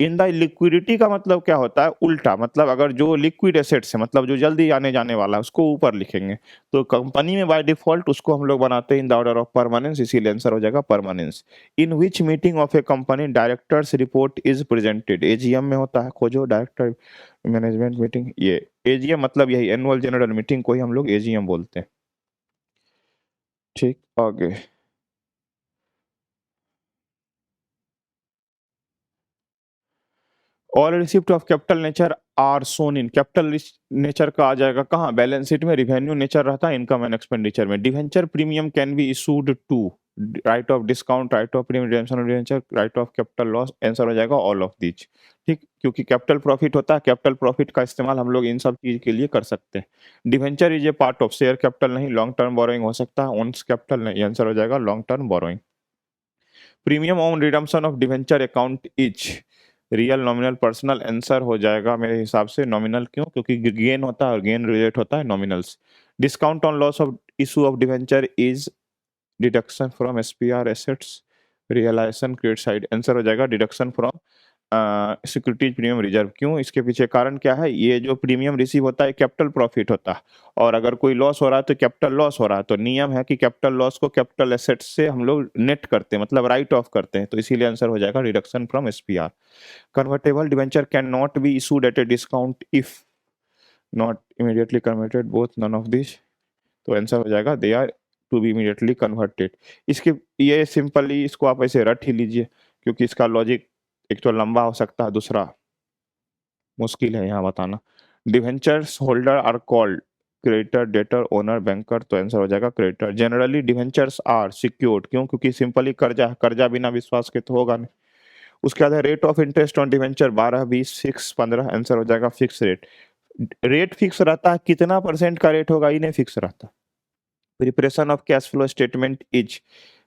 इन द लिक्विडिटी का मतलब क्या होता है, उल्टा। मतलब अगर जो लिक्विड एसेट्स है मतलब जो जल्दी आने जाने वाला है उसको ऊपर लिखेंगे। तो कंपनी में बाय डिफॉल्ट उसको हम लोग बनाते हैं in the order of permanence, इसीलिए आंसर हो जाएगा permanence. In which meeting of a company directors report is presented, AGM में होता है। खोजो डायरेक्टर मैनेजमेंट मीटिंग, ये एजीएम मतलब यही एनुअल जनरल मीटिंग को ही हम लोग एजीएम बोलते हैं। ठीक, आगे। All receipt of capital nature are shown in, capital nature का आ जाएगा कहाँ, बैलेंस शीट में। रिवेन्यू नेचर रहता है इनकम एंड एक्सपेंडिचर में। Debenture premium can be issued to, write off discount, write off premium, redemption of debenture, write off capital loss. Answer हो जाएगा ऑल ऑफ दीज। ठीक, क्योंकि कैपिटल प्रॉफिट होता है, कैपिटल प्रॉफिट का इस्तेमाल हम लोग इन सब चीज के लिए कर सकते हैं। Debenture is a part of, share capital नहीं, लॉन्ग टर्म बोरोइंग हो सकता है, ओन्स कैपिटल नहीं। आंसर हो जाएगा long term borrowing. Premium on redemption of debenture account is real, nominal, personal. Answer हो जाएगा मेरे हिसाब से नॉमिनल। क्यों, क्योंकि गेन होता है और गेन रिलेट होता है nominals. Discount on loss of issue of debenture is deduction from SPR assets, realisation credit side. Answer हो जाएगा deduction from securities premium reserve. क्यों, इसके पीछे कारण क्या है, ये जो प्रीमियम रिसीव होता है कैपिटल प्रॉफिट होता है, और अगर कोई लॉस हो रहा है तो कैपिटल लॉस हो रहा है, तो नियम है कि कैपिटल लॉस को कैपिटल एसेट्स से हम लोग नेट करते हैं, मतलब राइट ऑफ करते हैं। तो इसीलिए आंसर हो जाएगा reduction from SPR. Convertible debenture can not be issued at a discount if not immediately converted, both none of this. तो आंसर हो जाएगा they are to be immediately converted. इसके ये सिंपली इसको आप ऐसे रट ही लीजिए, क्योंकि इसका लॉजिक एक तो लंबा हो सकता है, दूसरा मुश्किल है यहाँ बताना। Debentures holder are called creditor, debtor, owner, banker. तो आंसर हो जाएगा creditor. Generally debentures are secured. क्यों, क्योंकि सिंपली कर्जा, कर्जा बिना विश्वास के तो होगा नहीं। उसके बाद rate of interest on debenture 12, 20, 6, 15। Answer हो जाएगा फिक्स रेट। रेट फिक्स रहता है, कितना परसेंट का रेट होगा ये नहीं फिक्स रहता। Preparation of cash flow statement is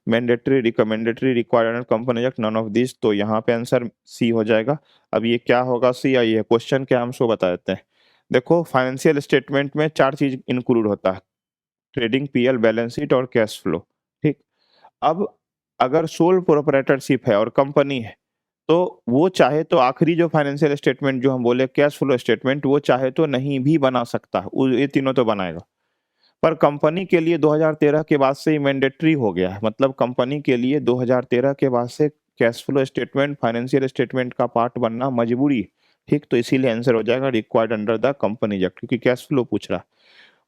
mandatory, recommendatory, required company act, none of this. तो यहाँ पे आंसर सी हो जाएगा। अब ये क्या होगा सी, या ये क्वेश्चन क्या हम सो बता देते हैं। देखो फाइनेंशियल स्टेटमेंट में चार चीज इंक्लूड होता है, ट्रेडिंग, पीएल, बैलेंस शीट और कैश फ्लो। ठीक, अब अगर सोल प्रोप्राइटरशिप है और कंपनी है तो वो चाहे तो आखिरी जो फाइनेंशियल स्टेटमेंट जो हम बोले कैश फ्लो स्टेटमेंट, वो चाहे तो नहीं भी बना सकता, ये तीनों तो बनाएगा। पर कंपनी के लिए 2013 के बाद से मैंडेटरी हो गया है, मतलब कंपनी के लिए 2013 के बाद से cash flow statement financial statement का पार्ट बनना मजबूरी। ठीक, तो इसीलिए आंसर हो जाएगा required under the company act, क्योंकि कैश फ्लो पूछ रहा।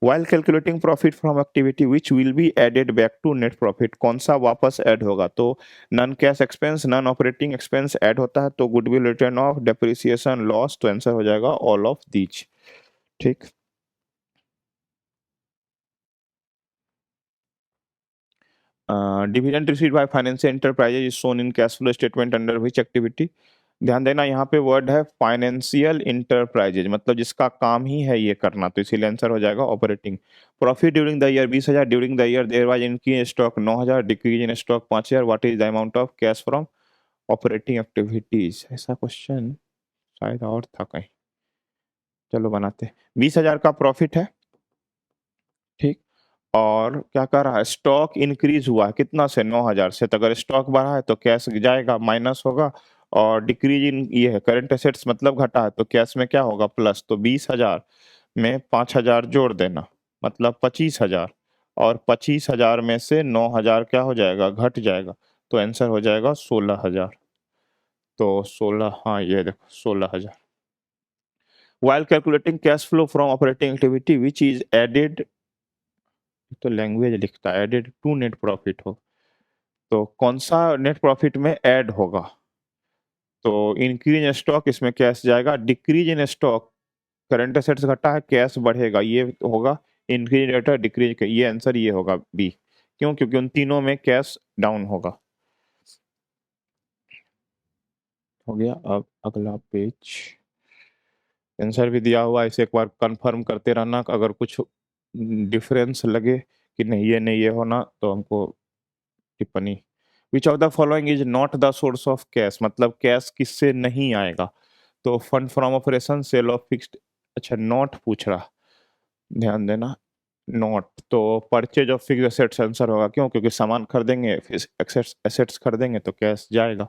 While calculating profit from activity which will be added back to net profit, कौन सा वापस ऐड होगा, तो non cash expense, non operating expense add होता है, तो goodwill written off, depreciation, loss. तो आंसर हो जाएगा ऑल ऑफ दीज। ठीक, dividend received by financial enterprises is shown in cash flow statement under which activity. ध्यान देना यहाँ पे वर्ड है फाइनेंशियल इंटरप्राइजेज, मतलब जिसका काम ही है ये करना, तो इसीलिए आंसर हो जाएगा operating. Profit during the year 20,000, during the year there was increase stock 9,000, decrease in stock 5,000, what is the amount of cash from operating activities. ऐसा क्वेश्चन शायद और था कहीं, चलो बनाते। 20,000 का प्रॉफिट है, ठीक, और क्या कर रहा है, स्टॉक इंक्रीज हुआ है कितना से, 9,000 से। तो अगर स्टॉक बढ़ा है तो कैश जाएगा, माइनस होगा। और डिक्रीज इन ये है करंट एसेट्स, मतलब घटा है, तो कैश में क्या होगा, प्लस। तो 20,000 में 5,000 जोड़ देना, मतलब 25,000। और 25,000 में से 9,000 क्या हो जाएगा, घट जाएगा। तो आंसर हो जाएगा 16,000। तो 16, हाँ ये देखो 16,000। while calculating cash flow from operating activity which is added, तो लैंग्वेज लिखता है एडेड टू नेट प्रॉफिट हो, तो कौन सा नेट प्रॉफिट में ऐड होगा, तो इंक्रीज इन स्टॉक, इसमें कैश जाएगा। Decrease in stock, current assets घटा है, कैश बढ़ेगा, ये होगा इंक्रीज डेटा डिक्रीज। ये आंसर ये होगा बी। क्यों, क्योंकि उन तीनों में कैश डाउन होगा। हो गया। अब अगला पेज। आंसर भी दिया हुआ है, इसे एक बार कंफर्म करते रहना, अगर कुछ डिफरेंस लगे कि नहीं ये नहीं ये होना तो हमको टिप्पणी। Which of the following is not the source of cash, मतलब कैश किससे नहीं आएगा? तो fund from operation, sale of fixed, अच्छा नॉट पूछ रहा, ध्यान देना। नॉट तो purchase of fixed assets answer होगा, क्यों? क्योंकि सामान खरीदेंगे, एसेट्स खरीदेंगे तो कैश जाएगा।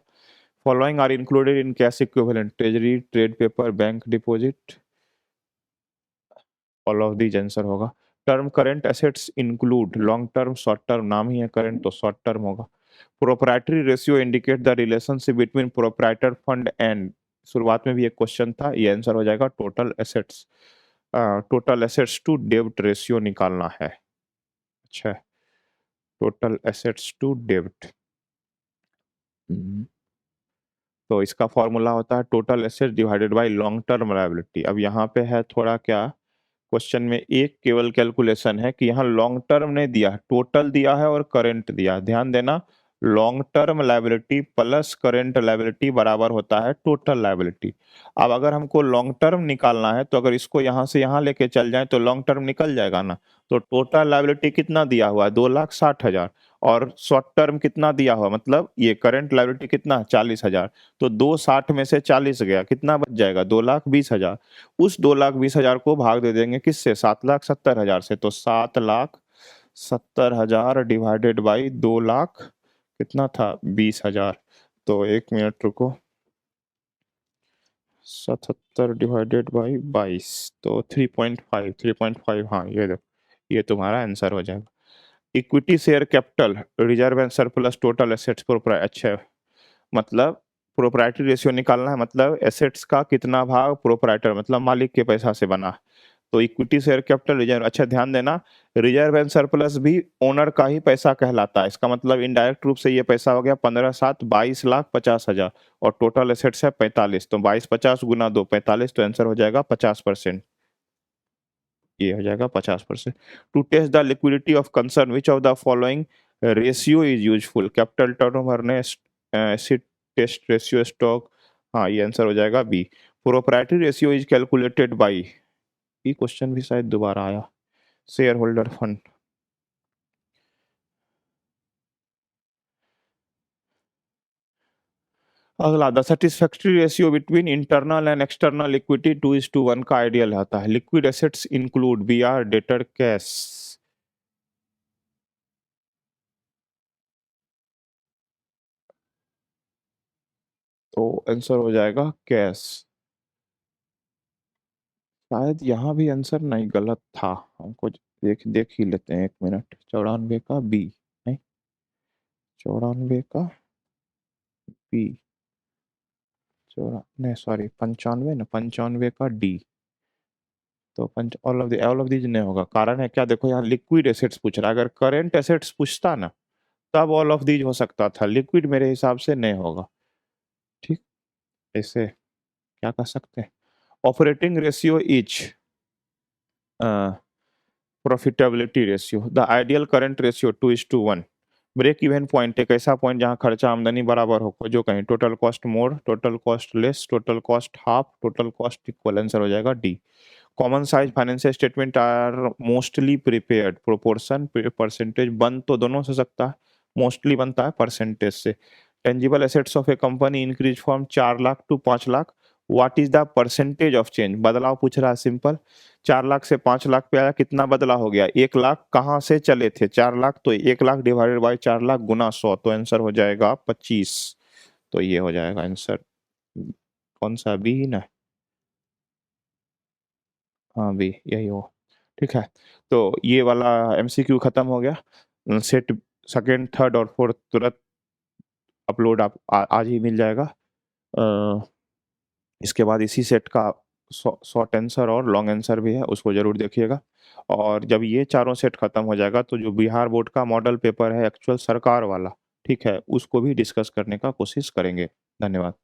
Following are included in cash equivalent, treasury, trade paper, bank deposit, all of these answer होगा। Term current assets include long term, short term, नाम ही है करंट तो शॉर्ट टर्म होगा। Proprietary ratio indicate the relationship between proprietor fund and, शुरुआत में भी एक क्वेश्चन था, ये आंसर हो जाएगा total assets. Total assets to डेब्ट रेशियो निकालना है। अच्छा, टोटल एसेट्स टू डेब्ट, तो इसका फॉर्मूला होता है total assets divided bye long term liability. अब यहाँ पे है थोड़ा क्या, क्वेश्चन में एक केवल कैलकुलेशन है कि यहाँ लॉन्ग टर्म नहीं दिया है, टोटल दिया है और करंट दिया है। ध्यान देना, long term liability plus current liability बराबर होता है टोटल लायबिलिटी। अब अगर हमको लॉन्ग टर्म निकालना है तो अगर इसको यहाँ से यहाँ लेके चल जाए तो लॉन्ग टर्म निकल जाएगा ना। तो टोटल लायबिलिटी कितना दिया हुआ है? 2,60,000। और शॉर्ट टर्म कितना दिया हुआ, मतलब ये करंट लायबिलिटी कितना? 40,000। तो 2,60 में से 40 गया, कितना बच जाएगा? 2,20,000। उस 2,20,000 को भाग दे देंगे किससे? 7,70,000 से। तो 7,70,000 डिवाइडेड बाई 2,00,000 कितना था? 20,000। तो 1 मिनट रुको, 77 डिवाइडेड बाई 22 तो 3.5, 3.5, हाँ ये देखो, ये तुम्हारा आंसर हो जाएगा। Equity share capital, reserve and surplus, total assets proprietor, अच्छा मतलब प्रोप्राइटरी रेशियो निकालना है, मतलब एसेट्स का कितना भाग प्रोप्राइटर मतलब मालिक के पैसा से बना। तो इक्विटी शेयर कैपिटल रिजर्व, अच्छा ध्यान देना, रिजर्व एंड सरप्लस भी ओनर का ही पैसा कहलाता है। इसका मतलब इनडायरेक्ट रूप से ये पैसा हो गया 15,7 22,50,000 और टोटल एसेट्स है 45, तो 22,50 गुना 2 45, तो आंसर हो जाएगा 50%। ये हो जाएगा 50%। To test the liquidity of concern which of the following ratio is useful, capital turnover ने एसिड टेस्ट रेशियो स्टॉक, हाँ ये आंसर हो जाएगा B. Proprietary ratio is calculated by, ये क्वेश्चन भी शायद दोबारा आया, शेयर होल्डर फंड। अगला, the satisfactory ratio between internal and external equity 2:1 का आइडियल आता है। Liquid assets include B are debtor cash, तो आंसर हो जाएगा कैश। शायद यहाँ भी आंसर नहीं, गलत था, हमको देख देख ही लेते हैं, 1 मिनट। 94 का बी, नहीं 94 का बी, नहीं सॉरी 95 ना, 95 का डी। तो पंच ऑल ऑफ दीज नहीं होगा, कारण है क्या? देखो यहाँ लिक्विड एसेट्स पूछ रहा है, अगर करेंट एसेट्स पूछता ना तब ऑल ऑफ दीज हो सकता था, लिक्विड मेरे हिसाब से नहीं होगा। ठीक, ऐसे क्या कर सकते हैं? Operating ratio is profitability ratio, the ideal current ratio 2:1। Break even point एक ऐसा पॉइंट जहां खर्चा आमदनी बराबर हो, जो कहीं total cost more, total cost less, total cost half, total cost equal, answer हो जाएगा D. Common size financial statement are mostly prepared, proportion percentage बन तो दोनों से सकता है, मोस्टली बनता है परसेंटेज से। Tangible assets of a company increase from 4 lakh to 5 lakh, what is the percentage of change? बदलाव पूछ रहा है, सिंपल। 4 लाख से 5 लाख पे आया, कितना बदला हो गया? 1 लाख। कहाँ से चले थे? 4 लाख, तो 1 लाख डिवाइडेड बाई 4 लाख गुना 100, तो आंसर हो जाएगा 25। तो ये हो जाएगा आंसर, कौन सा? बी ही ना, हाँ बी यही हो। ठीक है, तो ये वाला एमसीक्यू खत्म हो गया। सेट सेकंड, थर्ड और फोर्थ तुरंत अपलोड आप आज ही मिल जाएगा। इसके बाद इसी सेट का शॉर्ट आंसर और लॉन्ग आंसर भी है, उसको जरूर देखिएगा। और जब ये चारों सेट खत्म हो जाएगा तो जो बिहार बोर्ड का मॉडल पेपर है एक्चुअल सरकार वाला, ठीक है, उसको भी डिस्कस करने का कोशिश करेंगे। धन्यवाद।